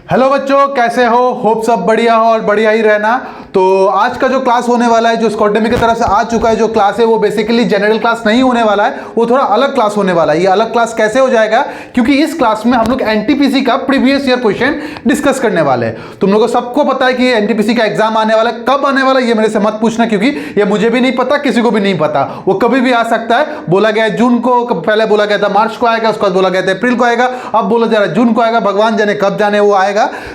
Hello बच्चों, कैसे हो? होप सब बढ़िया हो और बढ़िया ही रहना। तो आज का जो क्लास होने वाला है, जो स्कॉडेमी की तरफ से आ चुका है, जो क्लास है वो बेसिकली जनरल क्लास नहीं होने वाला है, वो थोड़ा अलग क्लास होने वाला है। ये अलग क्लास कैसे हो जाएगा? क्योंकि इस क्लास में हम लोग एनटीपीसी का प्रीवियस ईयर क्वेश्चन डिस्कस करने वाले हैं। तुम लोगों को सबको पता है कि एनटीपीसी का एग्जाम आने वाला है। कब आने वाला है ये मेरे से मत पूछना, क्योंकि ये मुझे भी नहीं पता, किसी को भी नहीं पता। वो कभी भी आ सकता है। बोला गया है जून को, पहले बोला गया था मार्च को आएगा, उसके बाद बोला गया था अप्रैल को आएगा, अब बोला जा रहा है जून को आएगा। भगवान जाने कब जाने वो आएगा,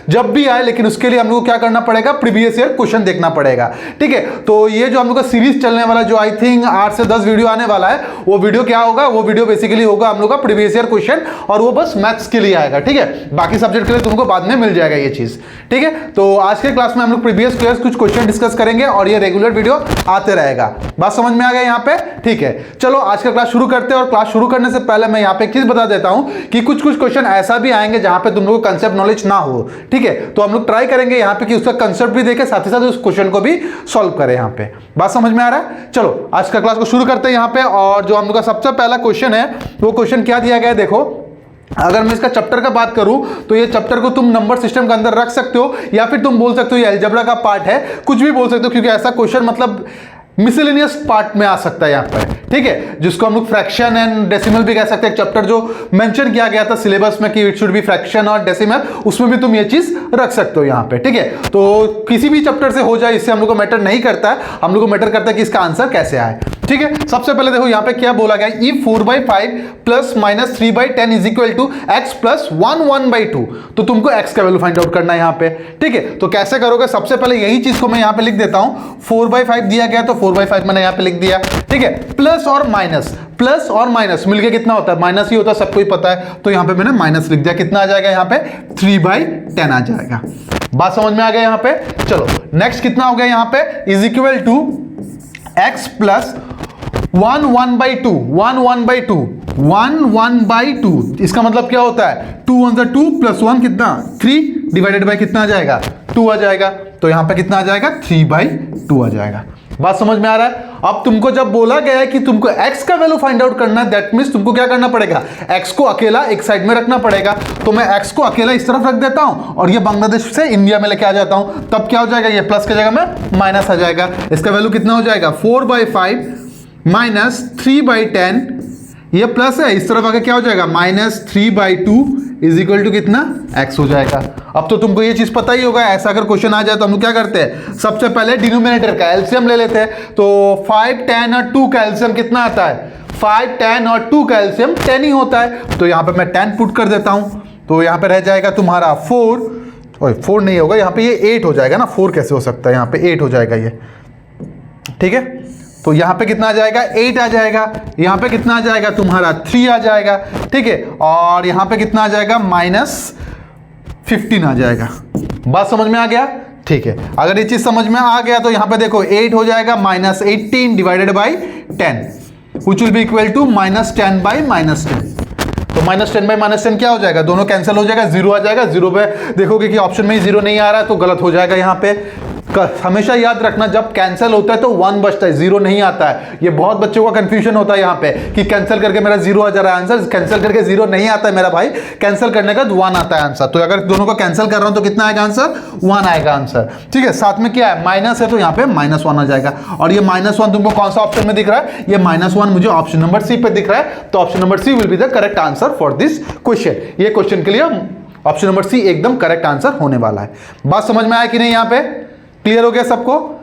जब भी आए। लेकिन उसके लिए हम लोग को क्या करना पड़ेगा? प्रीवियस ईयर क्वेश्चन देखना पड़ेगा। ठीक है, तो ये जो हम लोग का सीरीज चलने वाला, जो आई थिंक 8 से 10 वीडियो आने वाला है, वो वीडियो क्या होगा? वो वीडियो बेसिकली होगा हम लोग का प्रीवियस ईयर क्वेश्चन, और वो बस मैथ्स के लिए आएगा। ठीक है, बाकी सब्जेक्ट के लिए तुमको बाद में मिल जाएगा ये चीज। ठीक है, तो आज के क्लास में हम लोग प्रीवियस ईयर कुछ क्वेश्चन डिस्कस करेंगे और ये रेगुलर वीडियो आते रहेगा। बात समझ में आ गया यहाँ पे? ठीक है, चलो आज का क्लास शुरू करते हैं। और क्लास शुरू करने से पहले मैं यहाँ पे एक चीज बता देता हूं कि कुछ कुछ क्वेश्चन ऐसा भी आएंगे जहां पे तुम लोग को कंसेप्ट नॉलेज ना हो। ठीक है, तो हम लोग ट्राई करेंगे यहाँ पे कि उसका कंसेप्ट भी देखें, साथ ही साथ उस क्वेश्चन को भी सॉल्व करें। यहाँ पे बात समझ में आ रहा है? चलो आज का क्लास को शुरू करते हैं यहाँ पे। और जो हम लोग का सबसे पहला क्वेश्चन है, वो क्वेश्चन क्या दिया गया है देखो। अगर मैं इसका चैप्टर का बात करूं तो ये चैप्टर को तुम नंबर सिस्टम के अंदर रख सकते हो, या फिर तुम बोल सकते हो ये अलजेब्रा का पार्ट है, कुछ भी बोल सकते हो, क्योंकि ऐसा क्वेश्चन मतलब मिसलेनियस पार्ट में आ सकता है यहाँ पर। ठीक है, जिसको हम लोग फ्रैक्शन एंड डेसिमल भी कह सकते हैं। चैप्टर जो मेंशन किया गया था सिलेबस में कि इट शुड बी फ्रैक्शन और डेसिमल, उसमें भी तुम ये चीज रख सकते हो यहाँ पे। ठीक है, तो किसी भी चैप्टर से हो जाए, इससे हम लोग को मैटर नहीं करता है। हम लोग को मैटर करता है कि इसका आंसर कैसे आए। ठीक है, सबसे पहले देखो यहाँ पे क्या बोला गया, if 4/5 plus minus 3/10 is equal to x plus 1/2। तो तुमको एक्स का वैल्यू फाइंड आउट करना है यहाँ पे। ठीक है, तो कैसे करोगे? सबसे पहले यही चीज को मैं यहाँ पे लिख देता हूँ। 4/5 दिया गया तो 4/5 मैंने यहाँ पे लिख दिया। ठीक है, प्लस और माइनस मिलके कितना होता है? माइनस ही होता है, सबको ही पता है। तो यहाँ पे मैंने माइनस लिख दिया। कितना आ जाएगा यहाँ पे? 3/10 आ जाएगा। बात समझ में आ गया यहाँ पे? चलो नेक्स्ट कितना हो गया यहाँ पे? Is equal to x plus 1/2। इसका मतलब क्या होता है? 2 1 2 प्लस 1 कितना? 3 डिवाइडेड बाय कितना आ जाएगा? 2 आ जाएगा। तो यहां पे कितना आ जाएगा? 3/2 आ जाएगा। बात समझ में आ रहा है? अब तुमको जब बोला गया है कि तुमको x का वैल्यू फाइंड आउट करना है, दैट मींस तुमको क्या करना पड़ेगा? x को अकेला एक साइड में रखना पड़ेगा। तो मैं x को अकेला इस तरफ रख देता हूं और ये बांग्लादेश से इंडिया में लेके आ जाता हूं। तब क्या हो जाएगा? ये प्लस की जगह में माइनस आ जाएगा। इसका वैल्यू कितना हो जाएगा? 4/5 माइनस 3/10। ये प्लस है, इस तरफ आगे क्या हो जाएगा? माइनस 3/2 इज इक्वल टू कितना? x हो जाएगा। अब तो तुमको ये चीज पता ही होगा, ऐसा अगर क्वेश्चन आ जाए तो हम लोग क्या करते हैं? सबसे पहले डिनोमिनेटर का एलसीएम ले लेते हैं। तो 5 10 और 2 का एलसीएम कितना आता है? 5 10 और 2 का एलसीएम 10 ही होता है। तो यहाँ पे मैं 10 पुट कर देता हूं। तो यहाँ पे रह जाएगा तुम्हारा 4 नहीं होगा, यहाँ पे ये 8 हो जाएगा ना। 4 कैसे हो सकता है? यहाँ पे 8 हो जाएगा ये। ठीक है, तो यहां पे कितना आ जाएगा? 8 आ जाएगा। यहां पे कितना आ जाएगा? तुम्हारा 3 आ जाएगा। ठीक है, और यहां पे कितना आ जाएगा? -15 आ जाएगा। बात समझ में आ गया? ठीक है, अगर ये चीज समझ में आ गया तो यहां पे देखो 8 हो जाएगा -18 divided by 10 which will be equal to -10/-10। तो -10/-10 क्या हो जाएगा? दोनों कैंसिल हो जाएगा, 0 आ जाएगा। 0 पे देखोगे कि ऑप्शन में ही 0 नहीं आ रहा है तो गलत हो जाएगा यहाँ पे। हमेशा याद रखना, जब कैंसिल होता है तो 1 बचता है, 0 नहीं आता है। ये बहुत बच्चों का कंफ्यूजन होता है यहाँ पे कि कैंसिल करके मेरा 0 आ जा रहा है आंसर। कैंसिल करके 0 नहीं आता है मेरा भाई, कैंसिल करने का 1 आता है आंसर। तो अगर दोनों को कैंसिल कर रहा हूं तो कितना आएगा आंसर? 1 आएगा आंसर। ठीक है, साथ में क्या है? माइनस है, तो यहाँ पे -1 आ जाएगा। और ये -1 तुमको कौन सा ऑप्शन में दिख रहा है? ये -1 मुझे ऑप्शन नंबर सी पे दिख रहा है। तो option number C will be the correct answer for this question. ये क्वेश्चन के लिए ऑप्शन नंबर सी एकदम करेक्ट आंसर होने वाला है। बात समझ में आया कि नहीं? यहाँ पे क्लियर हो गया सबको?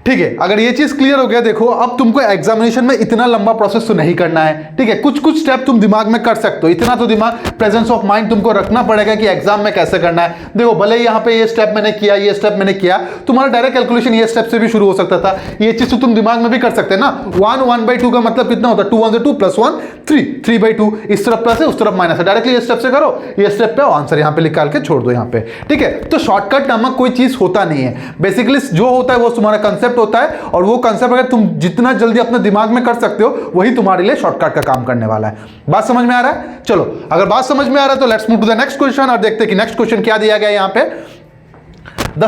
ठीक है, अगर ये चीज क्लियर हो गया, देखो अब तुमको एग्जामिनेशन में इतना लंबा प्रोसेस तो नहीं करना है। ठीक है, कुछ कुछ स्टेप तुम दिमाग में कर सकते हो। इतना तो दिमाग प्रेजेंस ऑफ माइंड तुमको रखना पड़ेगा कि एग्जाम में कैसे करना है। देखो भले ही यहाँ पे ये स्टेप मैंने किया, ये स्टेप मैंने किया, तुम्हारा डायरेक्ट कैलकुलेशन ये स्टेप से भी शुरू हो सकता था। ये चीज तो तुम दिमाग में भी कर सकते हैं ना। 1/2 का मतलब कितना होता है? 2 1 2 प्लस 1 3 3/2। इस तरफ प्लस है, उस तरफ माइनस है। डायरेक्टली ये स्टेप से करो, ये स्टेप पे आंसर यहाँ पे निकाल के छोड़ दो यहाँ पे। ठीक है, तो शॉर्टकट नामक कोई चीज होता नहीं है। बेसिकली जो होता है वो तुम्हारा कंसेप्ट होता है, और वो कंसेप्ट अगर तुम जितना जल्दी अपने दिमाग में कर सकते हो, वही तुम्हारे लिए शॉर्टकट का काम करने वाला है। बात समझ में आ रहा है? चलो अगर बात समझ में आ रहा है तो let's move to the next question और देखते हैं कि नेक्स्ट क्वेश्चन क्या दिया गया है यहाँ पे। द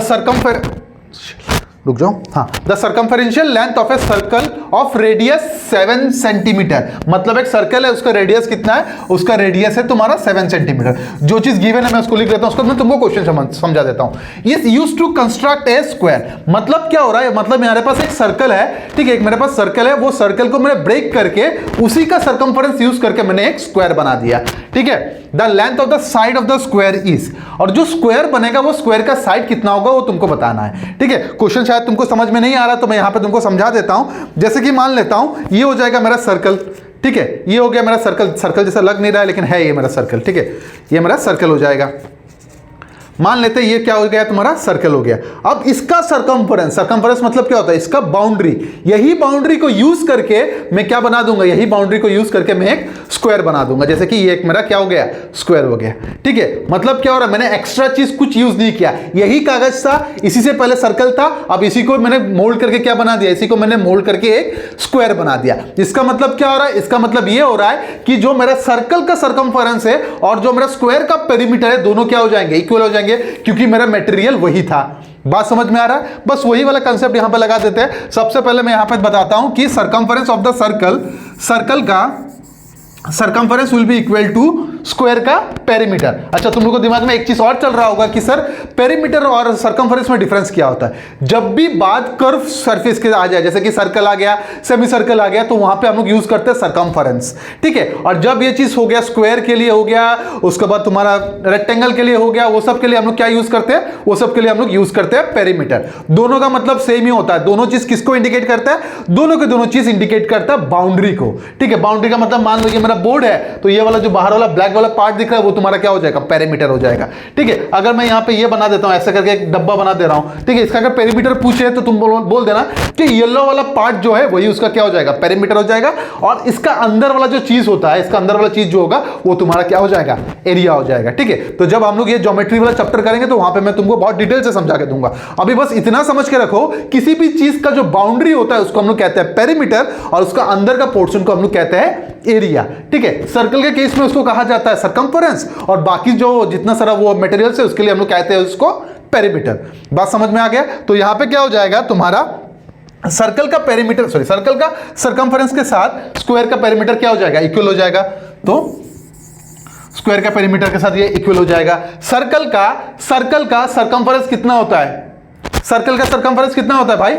रुक जाओ, हाँ, the circumferential length of a circle of radius 7 centimetre, मतलब एक सर्कल है, उसका रेडियस कितना है, उसका रेडियस है तुम्हारा 7 सेंटीमीटर। जो चीज गिवन है मैं उसको लिख लेता हूं, उसको मैं तुमको क्वेश्चन समझा देता हूं। Is used to construct a square, मतलब क्या हो रहा है, मतलब मेरे पास एक सर्कल है, ठीक है, एक मेरे पास सर्कल है, वो सर्कल को मैंने ब्रेक करके उसी का सर्कमफेरेंस यूज करके मैंने एक स्क्वायर बना दिया, ठीक है। The length of the side of the square is, और जो स्क्वायर बनेगा वो स्क्वायर का साइड कितना होगा वो तुमको बताना है, ठीक है। क्वेश्चन शायद तुमको समझ में नहीं आ रहा तो मैं यहां पे तुमको समझा देता हूं। जैसे कि मान लेता हूं ये हो जाएगा मेरा सर्कल, ठीक है, ये हो गया मेरा सर्कल, सर्कल जैसा लग नहीं रहा है लेकिन है ये मेरा सर्कल, ठीक है, ये मेरा सर्कल हो जाएगा। मान लेते हैं ये क्या हो गया, तुम्हारा सर्कल हो गया। अब इसका सर्कमफेरेंस, सर्कमफेरेंस मतलब क्या होता है, इसका बाउंड्री, यही बाउंड्री को यूज करके मैं क्या बना दूंगा, यही बाउंड्री को यूज करके मैं एक स्क्वायर बना दूंगा। जैसे कि ये एक मेरा क्या हो गया, स्क्वायर हो गया, ठीक है। मतलब क्या हो रहा है, मैंने एक्स्ट्रा चीज कुछ यूज नहीं किया, यही कागज था, इसी से पहले सर्कल था, अब इसी को मैंने मोल्ड करके क्या बना दिया, इसी को मैंने मोल्ड करके एक स्क्वायर बना दिया। इसका मतलब क्या हो रहा है, इसका मतलब ये हो रहा है कि जो मेरा सर्कल का सर्कमफेरेंस है और जो मेरा स्क्वायर का पेरीमीटर है, दोनों क्या हो जाएंगे, इक्वल हो जाएंगे, क्योंकि मेरा मटेरियल वही था। बात समझ में आ रहा है, बस वही वाला कंसेप्ट यहां पे लगा देते हैं। सबसे पहले मैं यहां पे बताता हूं कि circumference of the circle, circle का circumference will be equal to square का पेरीमीटर। अच्छा, तुम लोगों को दिमाग में एक चीज और चल रहा होगा कि सर पेरीमीटर और सर्कमफेरेंस में डिफरेंस क्या होता है। जब भी बात कर्व सरफेस के आ जाए, जैसे कि सर्कल आ गया, सेमी सर्कल आ गया, तो वहां पे हम लोग यूज करते हैं सर्कमफेरेंस, ठीक है। और जब ये चीज हो गया, स्क्वायर के लिए हो गया, उसके बाद तुम्हारा रेक्टेंगल के लिए हो गया, वो सब के लिए हम लोग क्या यूज करते हैं, वो सब के लिए हम लोग यूज करते हैं पेरीमीटर। दोनों का मतलब सेम ही होता है, दोनों चीज किसको इंडिकेट करता है, दोनों के दोनों चीज इंडिकेट करता है बाउंड्री को, ठीक है। बाउंड्री का मतलब मान लो ये मेरा बोर्ड है, तो ये वाला जो बाहर वाला ब्लैक वाला पार्ट दिख रहा है वो तुम्हारा क्या हो जाएगा, पेरीमीटर हो जाएगा, ठीक है। अगर मैं यहां पे ये बना देता हूं, ऐसा करके एक डब्बा बना दे रहा हूं, ठीक है, इसका अगर पेरीमीटर पूछे तो तुम बोल देना कि येलो वाला पार्ट जो है वही उसका क्या हो जाएगा, पेरीमीटर हो जाएगा, और इसका अंदर वाला जो चीज होता है, इसका अंदर वाला चीज जो होगा वो तुम्हारा क्या हो जाएगा, एरिया हो जाएगा, ठीक है। तो जब हम लोग ये ज्योमेट्री वाला चैप्टर करेंगे तो वहां पे मैं तुमको बहुत डिटेल से समझा के दूंगा। अभी बस इतना समझ के रखो, किसी भी चीज का जो बाउंड्री होता है उसको हम लोग कहते हैं पेरीमीटर, और उसका अंदर का पोर्शन को हम लोग कहते हैं एरिया, ठीक है। सर्कल के केस में उसको कहा जाता है सर्कमफेरेंस, और बाकी जो जितना सारा वो मटेरियल है उसके लिए हम लोग कहते हैं उसको पेरीमीटर। बात समझ में आ गया। तो यहां पे क्या हो जाएगा, तुम्हारा सर्कल का पेरीमीटर, सॉरी, सर्कल का सर्कमफेरेंस के साथ स्क्वायर का पेरीमीटर क्या हो जाएगा, इक्वल हो जाएगा। तो स्क्वायर का पेरीमीटर के साथ ये इक्वल हो जाएगा। सर्कल का सर्कमफेरेंस कितना होता है, सर्कल का सर्कमफेरेंस कितना होता है भाई,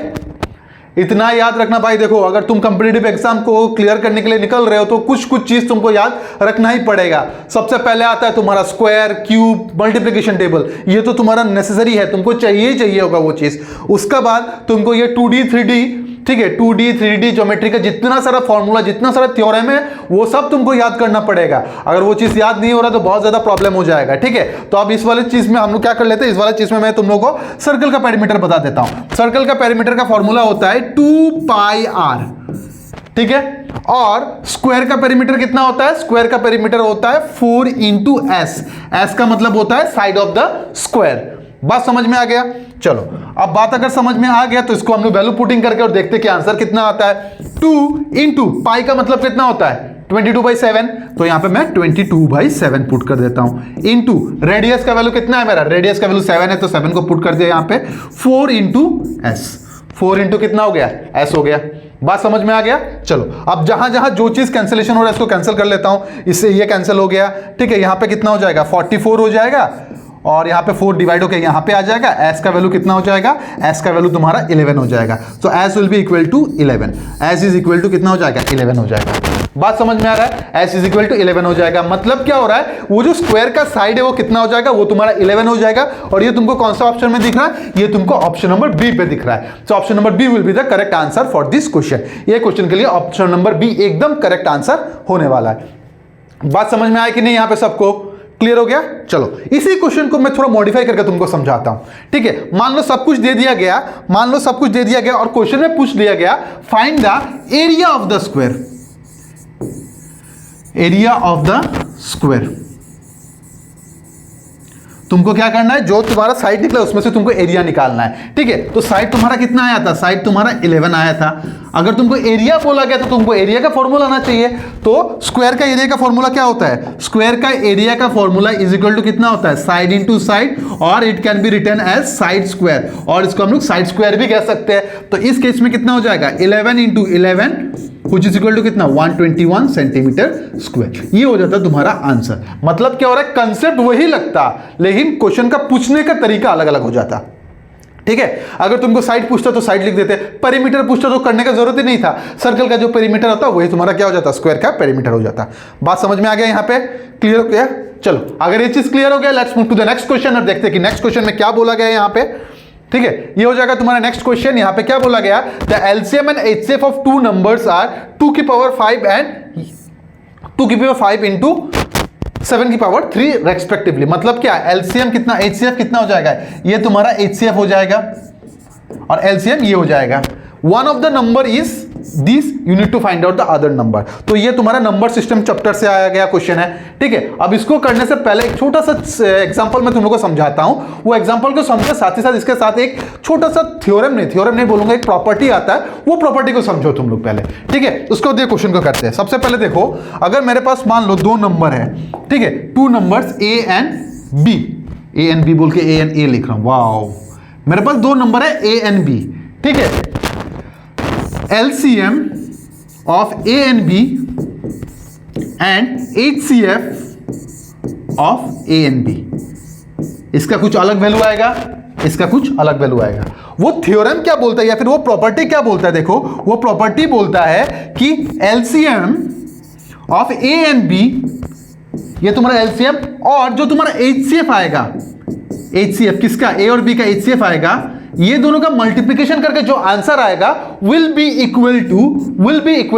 इतना याद रखना भाई। देखो, अगर तुम कंपिटिटिव एग्जाम को क्लियर करने के लिए निकल रहे हो तो कुछ चीज तुमको याद रखना ही पड़ेगा। सबसे पहले आता है तुम्हारा स्क्वायर, क्यूब, मल्टीप्लिकेशन टेबल, ये तो तुम्हारा नेसेसरी है, तुमको चाहिए होगा वो चीज। उसके बाद तुमको ये 2D 3D, ठीक है, 2D 3D ज्योमेट्री का जितना सारा फॉर्मूला, जितना सारा थ्योरम है, वो सब तुमको याद करना पड़ेगा। अगर वो चीज याद नहीं हो रहा तो बहुत ज्यादा प्रॉब्लम हो जाएगा, ठीक है। तो अब इस वाले चीज में हम लोग क्या कर लेते हैं, इस वाले चीज में मैं तुम लोगों को सर्कल का पेरीमीटर बता देता हूं। सर्कल का पेरीमीटर का फॉर्मूला होता है 2πr, ठीक है। और स्क्वायर का पेरीमीटर कितना होता है, स्क्वायर का पेरीमीटर होता है 4 × s, s का मतलब होता है साइड ऑफ द स्क्वायर। बात समझ में आ गया। चलो, अब बात अगर समझ में आ गया तो इसको हम लोग वैल्यू पुटिंग करके और देखते कि आंसर कितना आता है। 2 × पाई का मतलब कितना होता है, 22/7, तो यहां पे मैं 22/7 पुट कर देता हूं। इनटू रेडियस का वैल्यू कितना है मेरा, रेडियस का वैल्यू 7 है तो 7 को पुट कर दिया यहां पे। 4 × s, 4 × कितना हो गया, s हो गया। बात समझ में आ गया। चलो, अब जहां जहां जो चीज कैंसिलेशन हो रहा है इसको कैंसिल कर लेता हूं, इससे ये कैंसिल हो गया, ठीक है। यहां पे कितना हो जाएगा, 44 हो जाएगा, और यहाँ पे 4 डिवाइड होकर यहाँ पे आ जाएगा। s का वैल्यू कितना हो जाएगा, s का वैल्यू तुम्हारा 11 हो जाएगा। तो s will be equal to 11, s is equal to कितना हो जाएगा, 11 हो जाएगा। बात समझ में आ रहा है, s इज इक्वल टू 11 हो जाएगा। मतलब क्या हो रहा है, वो जो स्क्वायर का साइड है वो कितना हो जाएगा, वो तुम्हारा 11 हो जाएगा। और ये तुमको कौन सा ऑप्शन में दिख रहा है, ये तुमको ऑप्शन नंबर बी पे दिख रहा है। तो option number B will be the correct answer for this question. ये क्वेश्चन के लिए ऑप्शन नंबर बी एकदम करेक्ट आंसर होने वाला है। बात समझ में आया कि नहीं, यहां पे सबको क्लियर हो गया। चलो, इसी क्वेश्चन को मैं थोड़ा मॉडिफाई करके तुमको समझाता हूं, ठीक है। मान लो सब कुछ दे दिया गया, और क्वेश्चन में पूछ दिया गया find the area of the square, तुमको क्या करना है, जो तुम्हारा साइड निकला उसमें से तुमको एरिया निकालना है। ठीक है, तो साइड तुम्हारा कितना आया था, साइड तुम्हारा 11 आया था। अगर तुमको एरिया बोला गया तो तुमको एरिया का फॉर्मूला आना चाहिए। तो स्क्वायर का एरिया का फॉर्मूला क्या होता है, स्क्वायर का एरिया का फॉर्मूला इज इक्वल टू कितना होता है, साइड इंटू साइड, और it can be written as side square, और इसको हम लोग साइड स्क्वायर भी कह सकते हैं। तो इस केस में कितना हो जाएगा, 11 into 11 which is equal to कितना, 121 सेंटीमीटर स्क्वायर। ये हो जाता है तुम्हारा आंसर। मतलब क्या हो रहा है, कंसेप्ट वही लगता, लेकिन क्वेश्चन का पूछने का तरीका अलग अलग हो जाता। ठीक है, अगर तुमको साइड पूछता तो साइड लिख देते, पेरीमीटर पूछता तो करने का जरूरत ही नहीं था। सर्कल का जो पेरीमीटर होता वही तुम्हारा क्या हो जाता, स्क्वायर का पेरीमीटर हो जाता। बात समझ में आ गया, यहाँ पे क्लियर हो गया। चलो अगर ये चीज क्लियर हो गया, let's move to the next question और देखते हैं कि नेक्स्ट क्वेश्चन में क्या बोला गया है यहाँ पे। ठीक है, ये हो जाएगा तुम्हारा नेक्स्ट क्वेश्चन। यहां पे क्या बोला गया, the LCM and HCF of two numbers are 2 की पावर 5 एंड 2 की पावर 5 इंटू 7 की पावर 3 रेस्पेक्टिवली। मतलब क्या, एलसीएम कितना, एचसीएफ कितना हो जाएगा, ये तुम्हारा एचसीएफ हो जाएगा और एलसीएम ये हो जाएगा। One of the number is this, you need to find out the other number. तो ये तुम्हारा नंबर सिस्टम चैप्टर से आया गया क्वेश्चन है। ठीक है, अब इसको करने से पहले एक छोटा सा एग्जांपल मैं तुम लोगों को समझाता हूं। वो एग्जांपल को समझो, साथ ही साथ इसके साथ एक छोटा सा थ्योरम नहीं बोलूंगा, एक प्रॉपर्टी आता है, वो प्रॉपर्टी को समझो तुम लोग पहले। ठीक है, उसको देखो, क्वेश्चन को करते हैं। सबसे पहले देखो, अगर मेरे पास मान लो 2 नंबर है, ठीक है, 2 numbers A and B, A and B बोल के ए एंड ए लिख रहा हूं, वाओ, मेरे पास 2 नंबर है ए एंड बी। ठीक है, LCM of A and B and HCF of A and B, इसका कुछ अलग वैल्यू आएगा, इसका कुछ अलग वैल्यू आएगा। वो थ्योरम क्या बोलता है या फिर वो प्रॉपर्टी क्या बोलता है, देखो वो प्रॉपर्टी बोलता है कि LCM of A and B, ये तुम्हारा LCM, और जो तुम्हारा HCF आएगा, HCF किसका, A और B का HCF आएगा, ये दोनों का मल्टीप्लिकेशन करके जो आंसर आएगा will be equal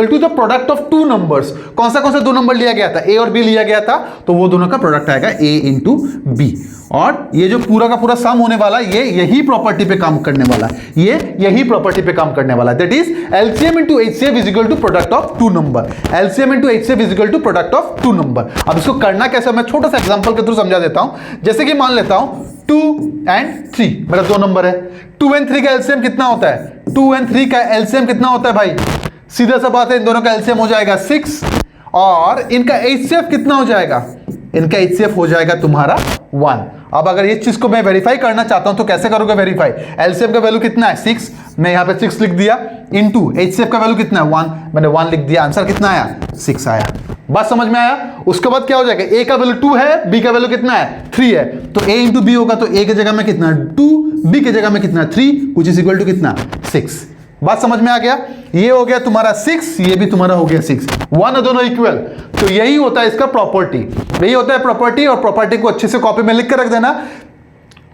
to the product of 2 numbers. कौन सा 2 नंबर लिया गया था, ए और बी लिया गया था, तो वो दोनों का प्रोडक्ट आएगा ए इंटू बी। और ये जो पूरा का पूरा सम होने वाला, ये यही प्रॉपर्टी पे काम करने वाला है, ये यही प्रॉपर्टी पे काम करने वाला है। That is LCM into HCF is equal to product of 2 number. LCM into HCF is equal to product of 2 number. अब इसको करना कैसे, मैं छोटा सा एग्जांपल के थ्रू समझा देता हूं। जैसे कि मान लेता हूं 2 and 3, मेरा 2 नंबर है। 2 and 3 का एलसीएम कितना होता है, 2 and 3 का एलसीएम कितना होता है भाई, सीधा सा बात है, इन दोनों का एलसीएम हो जाएगा 6, और इनका एचसीएफ कितना हो जाएगा, इनका एचसीएफ हो जाएगा तुम्हारा 1। अब अगर ये चीज को मैं वेरीफाई करना चाहता हूं तो कैसे करोगे वेरीफाई, एलसीएम का वैल्यू कितना है 6, मैं यहां पे 6 लिख दिया, इनटू एचसीएफ का वैल्यू कितना है 1, मैंने 1 लिख दिया, आंसर कितना आया 6 आया। बात समझ में आया। उसके बाद क्या हो जाएगा, ए का वैल्यू 2 है, बी का वैल्यू कितना है 3 है, तो ए इंटू बी होगा, तो ए की जगह में कितना 2, बी की जगह में कितना 3, विच इज इक्वल टू कितना 6। बात समझ में आ गया। ये हो गया तुम्हारा 6, ये भी तुम्हारा हो गया 6, 1 दोनों इक्वल। तो यही होता है इसका प्रॉपर्टी, यही होता है प्रॉपर्टी। और प्रॉपर्टी को अच्छे से कॉपी में लिख कर रख देना।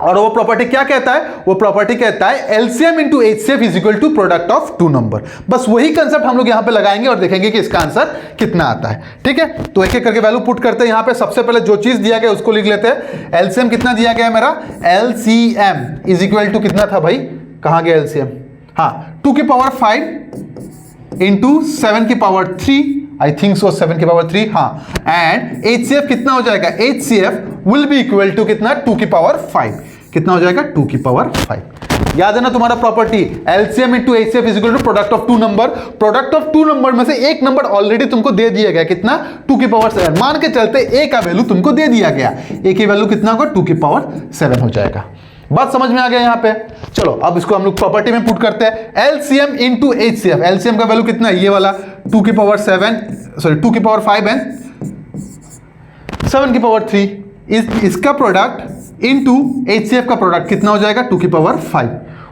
और वो प्रॉपर्टी क्या कहता है, वो प्रॉपर्टी कहता है LCM into HCF is equal to product of 2 number. बस वही कंसेप्ट हम लोग यहां पे लगाएंगे और देखेंगे कि इसका आंसर कितना आता है। ठीक है, तो एक एक करके वैल्यू पुट करते हैं। यहां पे सबसे पहले जो चीज दिया गया उसको लिख लेते हैं। एलसीएम कितना दिया गया है मेरा, एलसीएम इज इक्वल टू कितना था भाई, कहां गया एलसीएम, हाँ 2 की पावर 5 इंटू 7 की पावर 3, आई थिंक सो 7 की पावर 3, हाँ, एंड एचसीएफ कितना हो जाएगा, HCF will be equal to कितना 2 की पावर 5, कितना हो जाएगा 2 की पावर 5। याद है ना तुम्हारा property, LCM into HCF is equal to product of 2 number. Product of 2 number में से एक नंबर ऑलरेडी तुमको दे दिया गया, कितना 2 की पावर 7। मान के चलते ए का वैल्यू तुमको दे दिया गया, ए की वैल्यू कितना होगा 2 की पावर 7 हो जाएगा। बात समझ में आ गया यहाँ पे। चलो अब इसको हम लोग प्रॉपर्टी में पुट करते हैं। एलसीएम इंटू एचसीएफ, एलसीएम का वैल्यू कितना है, ये वाला 2 की पावर 7, सॉरी 2 की पावर 5 एंड 7 की पावर 3, इसका प्रोडक्ट इनटू एचसीएफ का प्रोडक्ट कितना हो जाएगा 2 की power 5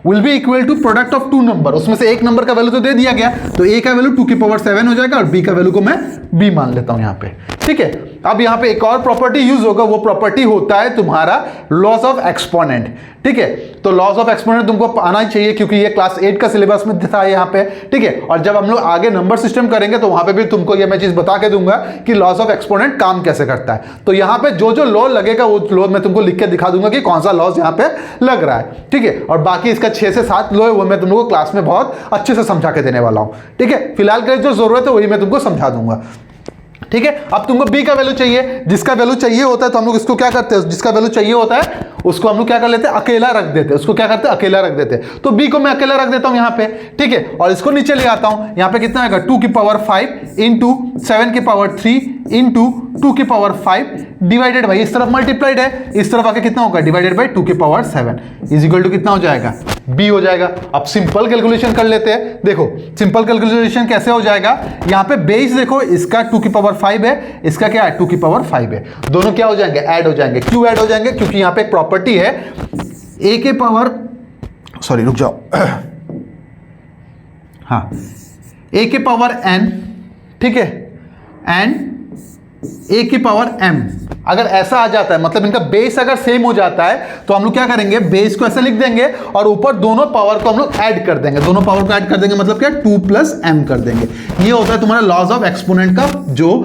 will be equal to product of 2 number. उसमें से एक नंबर का वैल्यू तो दे दिया गया, तो ए का वैल्यू 2 की पावर 7 हो जाएगा और बी का वैल्यू को मैं बी मान लेता हूं यहां पे। ठीक है, अब यहां पे एक और प्रॉपर्टी यूज होगा, वो प्रॉपर्टी होता है तुम्हारा लॉस ऑफ एक्सपोनेंट। ठीक है, तो लॉस ऑफ एक्सपोनेंट तुमको आना ही चाहिए क्योंकि ये क्लास 8 का सिलेबस में था यहाँ पे। ठीक है, और जब हम लोग आगे नंबर सिस्टम करेंगे तो वहां पे भी तुमको ये मैं चीज बता के दूंगा कि लॉस ऑफ एक्सपोनेंट काम कैसे करता है। तो यहाँ पे जो जो लॉ लगेगा वो लॉ मैं तुमको लिख के दिखा दूंगा कि कौन सा लॉस यहाँ पे लग रहा है। ठीक है, और बाकी इसका 6 से 7 लॉ है वो मैं तुम लोगों को क्लास में बहुत अच्छे से समझा के देने वाला हूँ। ठीक है, फिलहाल के जो जरूरत है वही मैं तुमको समझा दूंगा। ठीक है। अब तुमको b का वैल्यू चाहिए, जिसका वैल्यू चाहिए होता है तो हम लोग इसको क्या करते हैं, जिसका वैल्यू चाहिए होता है उसको हम लोग क्या कर लेते हैं, अकेला रख देते हैं, उसको क्या करते हैं, अकेला रख देते हैं। तो b को मैं अकेला रख देता हूं यहां पे, ठीक है, और इसको नीचे ले आता हूं। यहां पे कितना आएगा, 2 की पावर 5 इंटू 7 की पावर 3 इंटू 2 की पावर 5 डिवाइडेड बाई, इस तरफ मल्टीप्लाइड है, इस तरफ आके कितना होगा, डिवाइडेड बाई 2 की पावर 7 इज इक्वल टू कितना हो जाएगा, b हो जाएगा। अब सिंपल कैलकुलेशन कर लेते हैं। देखो सिंपल कैलकुलेशन कैसे हो जाएगा, यहां पे बेस देखो इसका 2 की पावर 5 है, इसका क्या है 2 की पावर 5 है, दोनों क्या हो जाएंगे, ऐड हो जाएंगे। क्यों ऐड हो जाएंगे, क्योंकि यहां पे एक प्रॉपर्टी है a के पावर, सॉरी रुक जाओ, हाँ a के पावर n, ठीक है, एंड a की पावर m, अगर ऐसा आ जाता है मतलब इनका बेस अगर सेम हो जाता है तो हम लोग क्या करेंगे, बेस को ऐसे लिख देंगे और ऊपर दोनों पावर को हम लोग ऐड कर देंगे, दोनों पावर को ऐड कर देंगे मतलब क्या 2 प्लस m कर देंगे। ये होता है तुम्हारा लॉज ऑफ एक्सपोनेंट का जो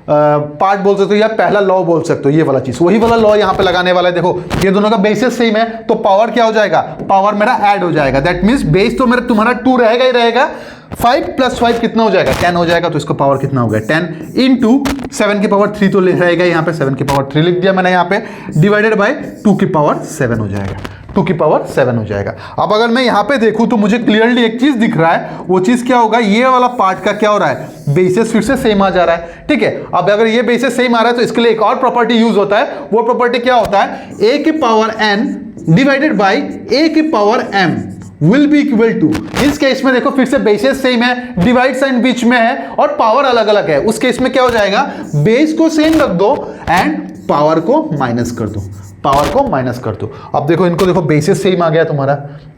पार्ट बोल सकते हो या पहला लॉ बोल सकते हो, ये वाला चीज, वही वाला लॉ यहां पे लगाने वाला है। देखो ये दोनों का बेसिस सेम है तो पावर क्या हो जाएगा, पावर मेरा ऐड हो जाएगा। दैट मींस बेस तो मेरा तुम्हारा 2 रहेगा ही रहेगा, 5 प्लस 5 कितना हो जाएगा, 10 हो जाएगा। तो इसका पावर कितना हो गया, 10 इंटू 7 की पावर 3 तो रहेगा यहाँ पे, 7 की पावर 3 लिख दिया मैंने यहाँ पे, डिवाइडेड बाय 2 की पावर 7 हो जाएगा, 2 की पावर 7 हो जाएगा। अब अगर मैं यहाँ पे देखूँ तो मुझे क्लियरली एक चीज दिख रहा है, वो चीज क्या होगा, ये वाला पार्ट का क्या हो रहा है, बेसिस फिर से सेम आ जा रहा है, ठीक है। अब अगर ये बेसिस सेम आ रहा है तो इसके लिए एक और प्रॉपर्टी यूज होता है, वो प्रॉपर्टी क्या होता है, a की power n divided by a की power m will be equal to, इस केस में देखो फिर से बेसिस सेम है, डिवाइड साइन बीच में है और पावर अलग अलग है, उस केस में क्या हो जाएगा, बेस को सेम रख दो एंड पावर को माइनस कर दो, पावर को माइनस कर दो। अब देखो इनको देखो बेसिस सेम आ गया तुम्हारा,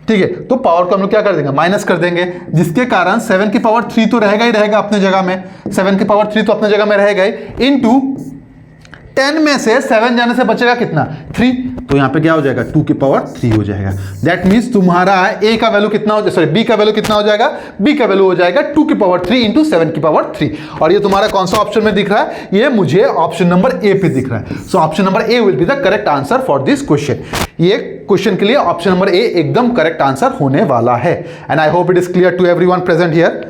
ठीक है, तो पावर को हम लोग क्या कर देंगे, माइनस कर देंगे, जिसके कारण 7 की पावर 3 तो रहेगा ही रहेगा अपने जगह में, 7 की पावर 3 तो अपने जगह में रहेगा ही, इनटू 10 में से 7 जाने से बचेगा कितना, 3, तो यहां पे क्या हो जाएगा, 2 की पावर 3 हो जाएगा। दैट मींस तुम्हारा a का वैल्यू कितना हो जाएगा, सॉरी b का वैल्यू कितना हो जाएगा, b का वैल्यू हो जाएगा 2 की पावर 3 इंटू 7 की पावर 3। और ये तुम्हारा कौन सा ऑप्शन में दिख रहा है, ये मुझे ऑप्शन नंबर ए पे दिख रहा है। So option number A will be the correct answer for this question. ये क्वेश्चन के लिए ऑप्शन नंबर ए एकदम करेक्ट आंसर होने वाला है। And I hope it is clear to everyone present here,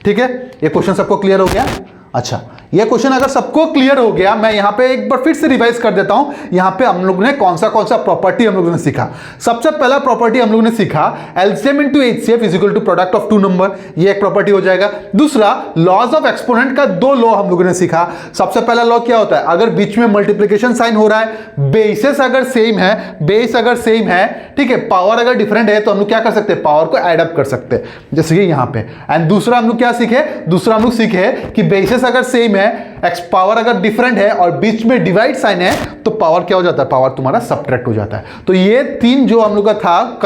ठीक है, ये क्वेश्चन सबको क्लियर हो गया। अच्छा, ये क्वेश्चन अगर सबको क्लियर हो गया, मैं यहां पे एक बार फिर से रिवाइज कर देता हूं। यहां पे हम लोग ने कौन सा प्रॉपर्टी हम लोगों ने सीखा। सबसे पहला प्रॉपर्टी हम लोगों ने सीखा LCM into HCF is equal to product of 2 number, ये एक प्रॉपर्टी हो जाएगा। दूसरा लॉज ऑफ एक्सपोनेंट का 2 लॉ हम लोगों ने सीखा। सबसे पहला लॉ क्या होता है, अगर बीच में मल्टीप्लिकेशन साइन हो रहा है, बेसिस अगर सेम है, बेस अगर सेम है, ठीक है, पावर अगर डिफरेंट है, तो हम लोग क्या कर सकते हैं, पावर को एड अप कर सकते हैं, जैसे कि यहां पे। एंड दूसरा हम लोग क्या सीखे, दूसरा हम लोग सीखे कि बेसिस अगर सेम है, एक्स पावर अगर डिफरेंट है और बीच में डिवाइड साइन है, तो पावर क्या हो जाता है, पावर तुम्हारा सब्ट्रैक्ट हो जाता है। तो ये 3 जो हम लोग का था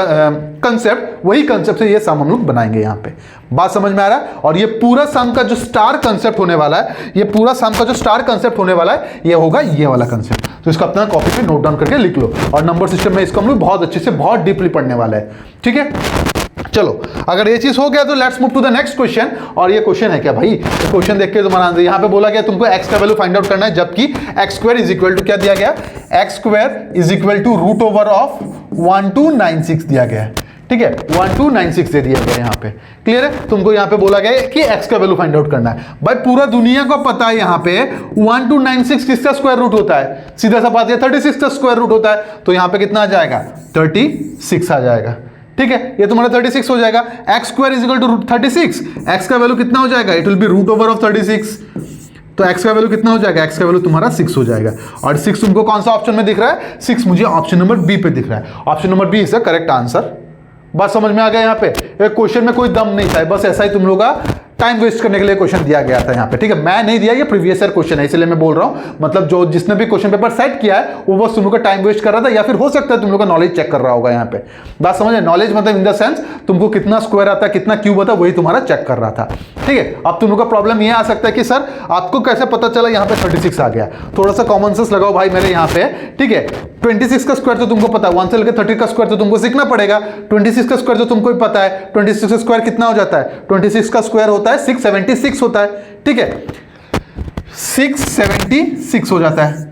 कंसेप्ट, वही कंसेप्ट से ये सम हम लोग बनाएंगे यहां पे। बात समझ में आ रहा है। और ये पूरा सम का जो स्टार कंसेप्ट होने वाला है, ये पूरा सम का जो स्टार कंसेप्ट होने वाला है, ये होगा ये वाला कंसेप्ट। तो इसको अपना कॉपी पे नोट डाउन करके लिख लो। और नंबर सिस्टम में इसको हम लोग बहुत अच्छे से, बहुत डीपली पढ़ने वाला है, ठीक है। चलो, अगर ये चीज हो गया तो let's move to the next question. और ये क्वेश्चन है क्या भाई, तो क्वेश्चन देख के तुम्हारा आंसर, यहां पे बोला गया तुमको x का वैल्यू फाइंड आउट करना है, जबकि x square is equal to क्या दिया गया, x square is equal to root over of 1296 दिया गया है, ठीक है, 1296 दे दिया गया यहां पे। क्लियर है, तुमको यहां पे बोला गया है कि x का वैल्यू फाइंड आउट करना है। भाई पूरा दुनिया को पता है यहां पे 1296 किसका स्क्वायर रूट होता है, सीधा सा बात है 36 का स्क्वायर रूट होता है। तो यहां पे कितना आ जाएगा, 36 आ जाएगा, ठीक है, ये तुम्हारा 36 हो जाएगा। X square is equal to 36, x का वैल्यू कितना हो जाएगा, it will be root over of 36। तो एक्स का वैल्यू कितना हो जाएगा, एक्स का वैल्यू तुम्हारा 6 हो जाएगा। और 6 तुमको कौन सा ऑप्शन में दिख रहा है, 6 मुझे ऑप्शन नंबर बी पे दिख रहा है। Option number B is the correct answer. बात समझ में आ गया। यहाँ पे क्वेश्चन में कोई दम नहीं था, बस ऐसा ही तुम लोग का टाइम वेस्ट करने के लिए क्वेश्चन दिया गया था यहाँ पे, ठीक है। मैं नहीं दिया, ये प्रीवियस ईयर क्वेश्चन है, इसलिए मैं बोल रहा हूँ। मतलब जो जिसने भी क्वेश्चन पेपर सेट किया है वो बस तुम लोग का टाइम वेस्ट कर रहा था, या फिर हो सकता है तुम लोग का नॉलेज चेक कर रहा होगा यहाँ पे। बात समझे, नॉलेज मतलब इन द सेंस तुमको कितना स्क्वायर आता है, कितना क्यूब आता है, वही तुम्हारा चेक कर रहा था, ठीक है। अब तुम लोग का प्रॉब्लम ये आ सकता है कि सर आपको कैसे पता चला यहाँ पे 36 आ गया। थोड़ा सा कॉमन सेंस लगाओ भाई मेरे यहाँ पे, ठीक है। 26 का स्क्वायर तो तुमको पता है, 1 से लेकर 30 का स्क्वायर तो तुमको सीखना पड़ेगा। 26 का स्क्वायर तो तुमको ही पता है, 26 का स्क्वायर कितना हो जाता है, 26 का स्क्वायर होता है 676 होता है, ठीक है, 676 हो जाता है।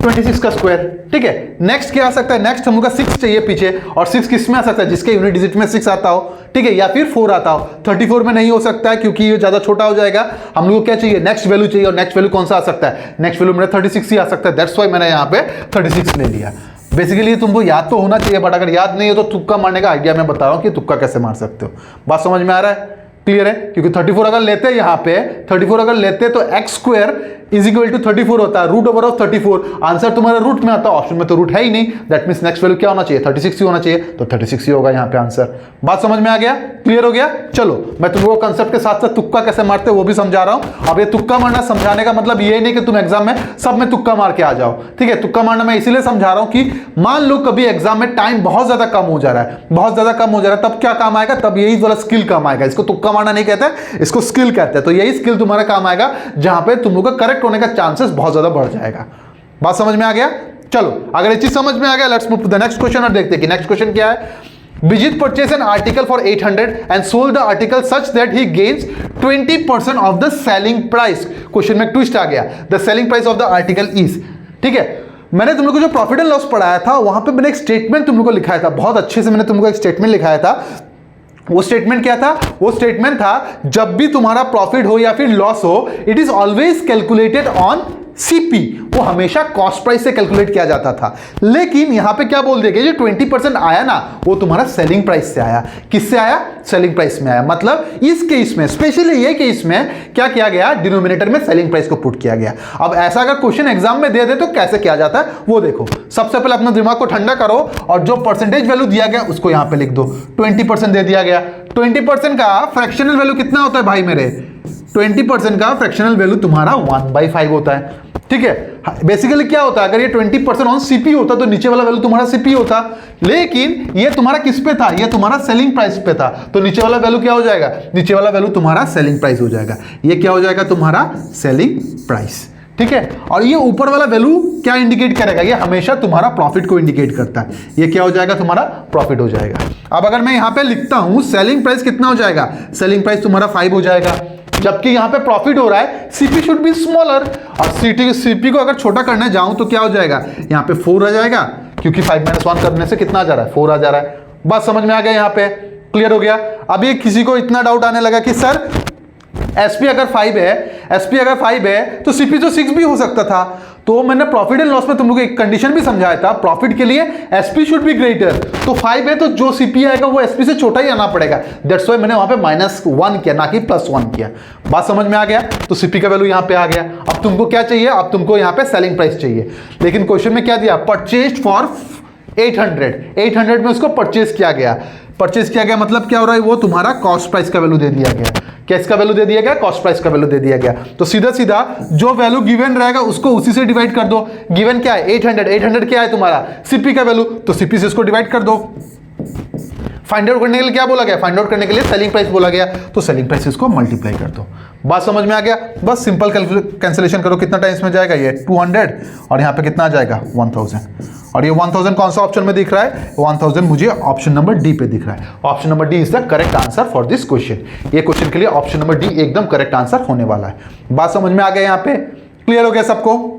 26 का स्क्वायर, ठीक है। नेक्स्ट क्या आ सकता है, नेक्स्ट हम लोग का 6 चाहिए पीछे, और 6 किस में आ सकता है, जिसके यूनिट डिजिट में 6 आता हो, ठीक है, या फिर 4 आता हो। 34 में नहीं हो सकता है क्योंकि ये ज्यादा छोटा हो जाएगा। हम लोग को क्या चाहिए, नेक्स्ट वैल्यू चाहिए, और नेक्स्ट वैल्यू कौन सा आ सकता है, नेक्स्ट वैल्यू मेरा 36 ही आ सकता है। दैट्स व्हाई मैंने यहाँ पे 36 ले लिया। बेसिकली तुमको याद तो होना चाहिए, बट अगर याद नहीं है तो तुक्का मारने का आइडिया मैं बता रहा हूँ कि तुक्का कैसे मार सकते हो। बात समझ में आ रहा है, क्लियर है। क्योंकि 34 अगर लेते हैं यहाँ पे 34 अगर लेते तो x square is equal to 34 होता है, रूट ओवर ऑफ 34। आंसर तुम्हारा रूट में आता है, ऑप्शन में तो रूट है ही नहीं। दैट मींस नेक्स्ट वैल्यू क्या होना चाहिए, 36 ही होना चाहिए, तो 36 ही होगा यहाँ पे आंसर। बात समझ में आ गया, क्लियर हो गया। चलो मैं तुमको कंसेप्ट के साथ साथ तुक्का कैसे मारते हैं वो भी समझा रहा हूँ। अब ये तुक्का मारना समझाने का मतलब ये नहीं कि तुम एग्जाम में सब में तुक्का मार के आ जाओ, ठीक है। तुक्का मारना मैं इसीलिए समझा रहा हूँ कि मान लो कभी एग्जाम में टाइम बहुत ज्यादा कम हो जा रहा है, बहुत ज्यादा कम हो जा रहा है, तब क्या काम आएगा, तब यही वाला स्किल काम आएगा। इसको तुक्का मारना नहीं कहते, इसको स्किल कहते हैं। तो यही स्किल तुम्हारा काम आएगा जहां पे तुम लोग का करेक्ट होने का चांसेस बहुत ज्यादा बढ़ जाएगा। बात समझ में आ गया। चलो अगर ये चीज समझ में आ गया, let's move to the next question और देखते हैं कि नेक्स्ट क्वेश्चन क्या है। Bijit purchased an article for 800 and sold the article such that he gains 20% of the selling price. Question में ट्विस्ट आ गया, the selling price of the article is, ठीक है। मैंने तुम लोग को जो प्रॉफिट एंड लॉस पढ़ाया था वहां पे मैंने एक स्टेटमेंट तुम लोग को लिखाया था, बहुत अच्छे से मैंने तुमको एक स्टेटमेंट लिखाया था। वो स्टेटमेंट क्या था, वो स्टेटमेंट था जब भी तुम्हारा प्रॉफिट हो या फिर लॉस हो, it is always calculated on CP, वो हमेशा कॉस्ट प्राइस से कैलकुलेट किया जाता था। लेकिन यहां पे क्या बोल दिया, जो 20% आया ना वो तुम्हारा सेलिंग प्राइस से आया। किससे आया, सेलिंग प्राइस में आया। मतलब इस केस में, स्पेशली ये केस में क्या किया गया, डिनोमिनेटर में सेलिंग प्राइस को पुट किया गया। अब ऐसा अगर क्वेश्चन एग्जाम में दे दे तो कैसे किया जाता है वो देखो। सबसे पहले अपने दिमाग को ठंडा करो और जो परसेंटेज वैल्यू दिया गया उसको यहां पे लिख दो। 20% दे दिया गया, 20% का फ्रैक्शनल वैल्यू कितना होता है भाई मेरे, 20% का फ्रैक्शनल वैल्यू तुम्हारा 1/5 होता है, ठीक है। बेसिकली क्या होता है, अगर ये 20% ऑन सीपी होता तो नीचे वाला वैल्यू तुम्हारा सीपी होता, लेकिन ये तुम्हारा किस पे था, ये तुम्हारा सेलिंग प्राइस पे था, तो नीचे वाला वैल्यू क्या हो जाएगा, नीचे वाला वैल्यू तुम्हारा सेलिंग प्राइस हो जाएगा। ये क्या हो जाएगा, तुम्हारा सेलिंग प्राइस, ठीक है। और ये ऊपर वाला वैल्यू क्या इंडिकेट करेगा, ये हमेशा तुम्हारा प्रॉफिट को इंडिकेट करता है। ये क्या हो जाएगा, तुम्हारा प्रॉफिट हो जाएगा। अब अगर मैं यहां पे लिखता हूं सेलिंग प्राइस कितना हो जाएगा, सेलिंग प्राइस तुम्हारा 5 हो जाएगा, जबकि यहां पे प्रॉफिट हो रहा है, सीपी शुड बी स्मॉलर। और सीपी को अगर छोटा करने जाऊं तो क्या हो जाएगा, यहां पे 4 आ जाएगा, क्योंकि 5 - 1 करने से कितना आ जा रहा है, 4 आ जा रहा है। बात समझ में आ गया, यहां पे क्लियर हो गया। अभी किसी को इतना डाउट आने लगा कि सर एसपी अगर 5 है, एसपी अगर 5 है तो सीपी तो 6 भी हो सकता था। तो मैंने प्रॉफिट एंड लॉस में तुम लोग को एक कंडीशन भी समझाया था, प्रॉफिट के लिए एसपी शुड बी ग्रेटर। तो 5 है तो जो सीपी आएगा वो एसपी से छोटा ही आना पड़ेगा। दैट्स व्हाई मैंने वहां पे -1 किया, ना कि +1 किया। बात समझ में आ गया। तो सीपी का वैल्यू यहां पे आ गया। अब तुमको क्या चाहिए, अब तुमको यहां पे सेलिंग प्राइस चाहिए। लेकिन क्वेश्चन में क्या दिया, परचेज्ड फॉर 800 में उसको परचेज किया गया। परचेज किया गया मतलब क्या हो रहा है, वो तुम्हारा कॉस्ट प्राइस का वैल्यू दे दिया गया। कैश का वैल्यू दे दिया गया, कॉस्ट प्राइस का वैल्यू दे दिया गया। तो सीधा सीधा जो वैल्यू गिवन रहेगा उसको उसी से डिवाइड कर दो। गिवन क्या है, 800 क्या है तुम्हारा सीपी का वैल्यू, तो सीपी से इसको डिवाइड कर दो। फाइंड आउट करने के लिए क्या बोला गया, फाइंड आउट करने के लिए सेलिंग प्राइस बोला गया, तो सेलिंग प्राइस इसको मल्टीप्लाई कर दो। बात समझ में आ गया। बस सिंपल कैंसिलेशन करो, कितना टाइम्स में जाएगा, ये 200 और यहाँ पे कितना आ जाएगा 1000। और ये 1000 कौन सा ऑप्शन में दिख रहा है, 1000 मुझे ऑप्शन नंबर डी पे दिख रहा है। Option number D is the correct answer for this question. ये क्वेश्चन के लिए ऑप्शन नंबर डी एकदम करेक्ट आंसर होने वाला है। बात समझ में आ गया, यहाँ पे क्लियर हो गया सबको,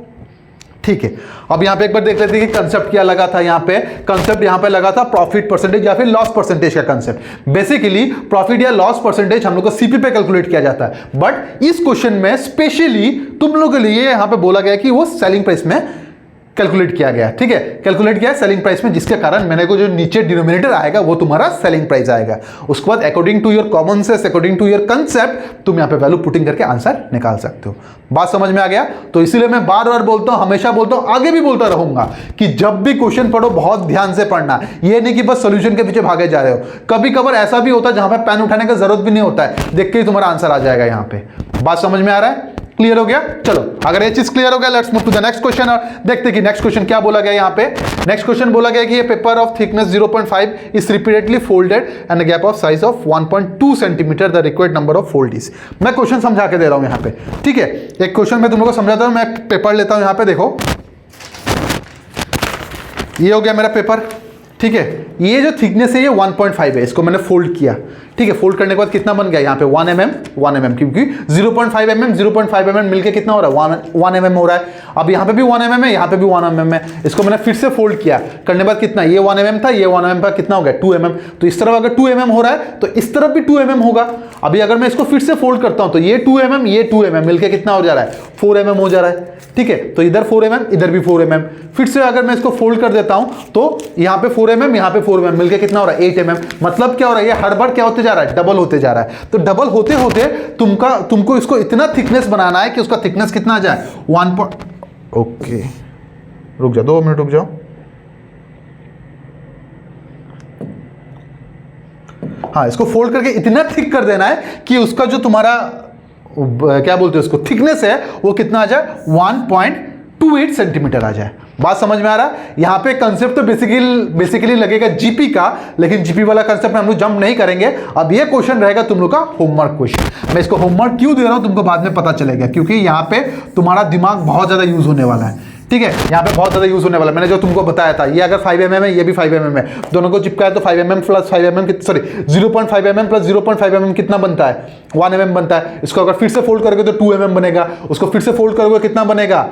ठीक है। अब यहाँ पे एक बार देख लेते हैं कि कंसेप्ट क्या लगा था। यहाँ पे कंसेप्ट यहाँ पे लगा था प्रॉफिट परसेंटेज या फिर लॉस परसेंटेज का कंसेप्ट। बेसिकली प्रॉफिट या लॉस परसेंटेज हम लोग को सीपी पे कैलकुलेट किया जाता है, बट इस क्वेश्चन में स्पेशली तुम लोगों के लिए यहाँ पे बोला गया कि वो सेलिंग प्राइस में कैलकुलेट किया गया, ठीक है। कैलकुलेट किया सेलिंग प्राइस में, जिसके कारण मैंने को जो नीचे डिनोमिनेटर आएगा वो तुम्हारा सेलिंग प्राइस आएगा। उसके बाद according to your common sense, according to your concept, तुम यहाँ पे वैल्यू पुटिंग करके आंसर निकाल सकते हो। बात समझ में आ गया। तो इसीलिए मैं बार बार बोलता हूं, हमेशा बोलता हूं, आगे भी बोलता रहूंगा कि जब भी क्वेश्चन पढ़ो बहुत ध्यान से पढ़ना। ये नहीं कि बस सोल्यूशन के पीछे भागे जा रहे हो। कभी कभार ऐसा भी होता है जहां पे पेन उठाने का जरूरत भी नहीं होता है, देख के ही तुम्हारा आंसर आ जाएगा यहाँ पे। बात समझ में आ रहा है, क्लियर हो गया। चलो अगर ये चीज क्लियर हो गया, let's move to the next question और देखते हैं कि नेक्स्ट क्वेश्चन क्या बोला गया। यहाँ पे नेक्स्ट क्वेश्चन बोला गया कि ये paper of thickness 0.5 is repeatedly folded and gap of size of 1.2 centimetre, the required number of fold is. मैं क्वेश्चन समझा के दे रहा हूं यहाँ पे, ठीक है। एक क्वेश्चन मैं तुम लोगों को समझाता हूं, मैं पेपर लेता हूं। यहाँ पे देखो, ये हो गया मेरा पेपर, ठीक है, ये जो थिकनेस है ये 1.5 है, इसको मैंने फोल्ड किया, ठीक है। फोल्ड करने के बाद कितना बन गया यहाँ पे 1 mm, क्योंकि 0.5 mm मिलके कितना हो रहा है 1 mm हो रहा है। अब यहाँ पे भी 1 mm है, यहाँ पे भी 1 mm है, इसको मैंने फिर से फोल्ड किया, करने के बाद कितना, ये 1 mm था, ये 1 mm का कितना हो गया 2 mm। तो इस तरफ अगर 2 mm हो रहा है तो इस तरफ भी 2 mm होगा। अभी अगर मैं इसको फिर से फोल्ड करता हूँ तो ये 2 mm, ये 2 mm मिलके कितना हो जा रहा है 4 mm हो जा रहा है, ठीक है। तो इधर 4 mm, इधर भी 4 mm। फिर से अगर मैं इसको फोल्ड कर देता हूं तो यहाँ पे 4 mm, यहाँ पे 4 mm मिलके कितना हो रहा है 8 mm। मतलब क्या हो रहा है, ये हर बार क्या होते जा रहा है, डबल होते जा रहा है। तो डबल होते होते तुमको इसको इतना थिकनेस बनाना है कि उसका थिकनेस कितना आ जाए 1 ओके, रुक जाओ 2 मिनट रुक जाओ। हाँ, इसको फोल्ड करके इतना थिक कर देना है कि उसका जो तुम्हारा क्या बोलते हैं उसको थिकनेस है वो कितना आ जाए 1.28 सेंटीमीटर आ जाए। बात समझ में आ रहा है। यहाँ पे कंसेप्ट तो बेसिकली लगेगा जीपी का, लेकिन जीपी वाला कंसेप्ट में हम लोग जंप नहीं करेंगे। अब ये क्वेश्चन रहेगा तुम लोग का होमवर्क क्वेश्चन। मैं इसको होमवर्क क्यों दे रहा हूँ तुमको बाद में पता चलेगा, क्योंकि यहाँ पे तुम्हारा दिमाग बहुत ज्यादा यूज होने वाला है, ठीक है। यहाँ पे बहुत ज्यादा यूज होने वाला है। मैंने जो तुमको बताया था, ये अगर 5 mm है, ये भी 5 mm है, दोनों को चिपकाया तो 5 mm plus 5 mm sorry 0.5 mm plus 0.5 mm कितना बनता है 1 mm बनता है। इसको अगर फिर से फोल्ड करोगे तो 2 mm बनेगा, उसको फिर से फोल्ड करोगे कितना बनेगा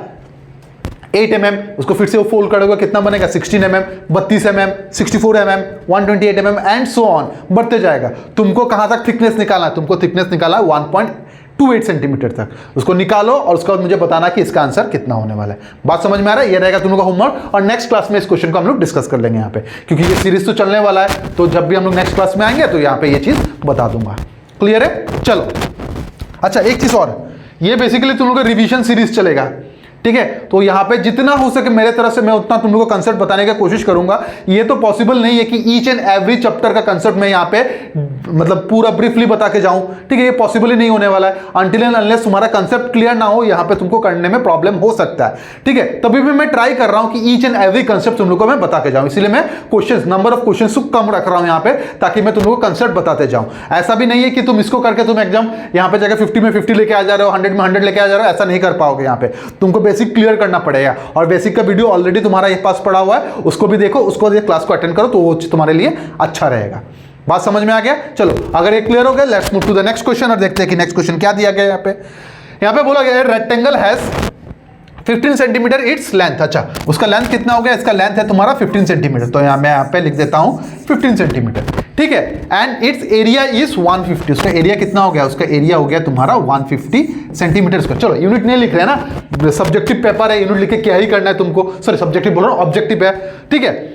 8 mm, उसको फिर से फोल्ड करोगे कितना बनेगा 16 mm, 32 mm, 64 mm, 128 mm and so on बढ़ते जाएगा। तुमको कहां तक थिकनेस निकालना है, तुमको थिकनेस निकालना है 1.28 सेंटीमीटर तक। उसको निकालो और उसके बाद मुझे बताना कि इसका आंसर कितना होने वाला है। बात समझ में आ रहा है। ये रहेगा तुम लोग का होमवर्क और नेक्स्ट क्लास में इस क्वेश्चन को हम लोग डिस्कस कर लेंगे यहाँ पे, क्योंकि ये सीरीज तो चलने वाला है। तो जब भी हम लोग नेक्स्ट क्लास में आएंगे तो यहाँ पे ये चीज बता दूंगा। क्लियर है, चलो। अच्छा, एक चीज और, ये बेसिकली तुम लोग का रिवीजन सीरीज चलेगा, ठीक है। तो यहाँ पे जितना हो सके मेरे तरफ से मैं उतना तुम लोगों को कंसेप्ट बताने की कोशिश करूंगा। ये तो पॉसिबल नहीं है कि ईच एंड एवरी चैप्टर का कंसेप्ट मैं यहाँ पे मतलब पूरा ब्रीफली बता के जाऊं, ठीक है। ये पॉसिबल ही नहीं होने वाला है। अनटिल एंड अनलेस तुम्हारा कंसेप्ट क्लियर ना हो, यहाँ पे तुमको करने में प्रॉब्लम हो सकता है, ठीक है। तभी भी मैं ट्राई कर रहा हूं कि ईच एंड एवरी कंसेप्ट तुम लोग को मैं बता के जाऊं। इसलिए मैं क्वेश्चन नंबर ऑफ क्वेश्चन कम रख रहा हूं यहाँ पे, ताकि मैं तुम लोग को कंसेप्ट बताते जाऊं। ऐसा भी नहीं है कि तुम इसको करके तुम एग्जाम यहाँ पे जगह 50 में 50 लेके आ जा रहे हो, 100 में 100 लेके आ जा रहे हो, ऐसा नहीं कर पाओगे। यहाँ पे तुमको बेसिक क्लियर करना पड़ेगा। और बेसिक का वीडियो ऑलरेडी तुम्हारा ये पास पड़ा हुआ है, उसको भी देखो, उसको क्लास को अटेंड करो, तो वो तुम्हारे लिए अच्छा रहेगा। बात समझ में आ गया। चलो, अगर ये क्लियर हो गया, let's move to the next question और देखते हैं कि नेक्स्ट क्वेश्चन क्या दिया गया है। यहाँ पे बोला गया rectangle has 15 centimetre its length. अच्छा, उसका लेंथ कितना हो गया, इसका लेंथ है तुम्हारा 15 सेंटीमीटर। तो मैं यहाँ पे लिख देता हूँ 15 सेंटीमीटर, ठीक है। And it's area is 150। उसका एरिया कितना हो गया, उसका एरिया हो गया तुम्हारा 150 सेंटीमीटर का। चलो, यूनिट नहीं लिख रहे हैं ना, सब्जेक्टिव पेपर है, यूनिट लिख के क्या ही करना है तुमको। सॉरी, सब्जेक्टिव बोल रहा हूँ, ऑब्जेक्टिव है, ठीक है।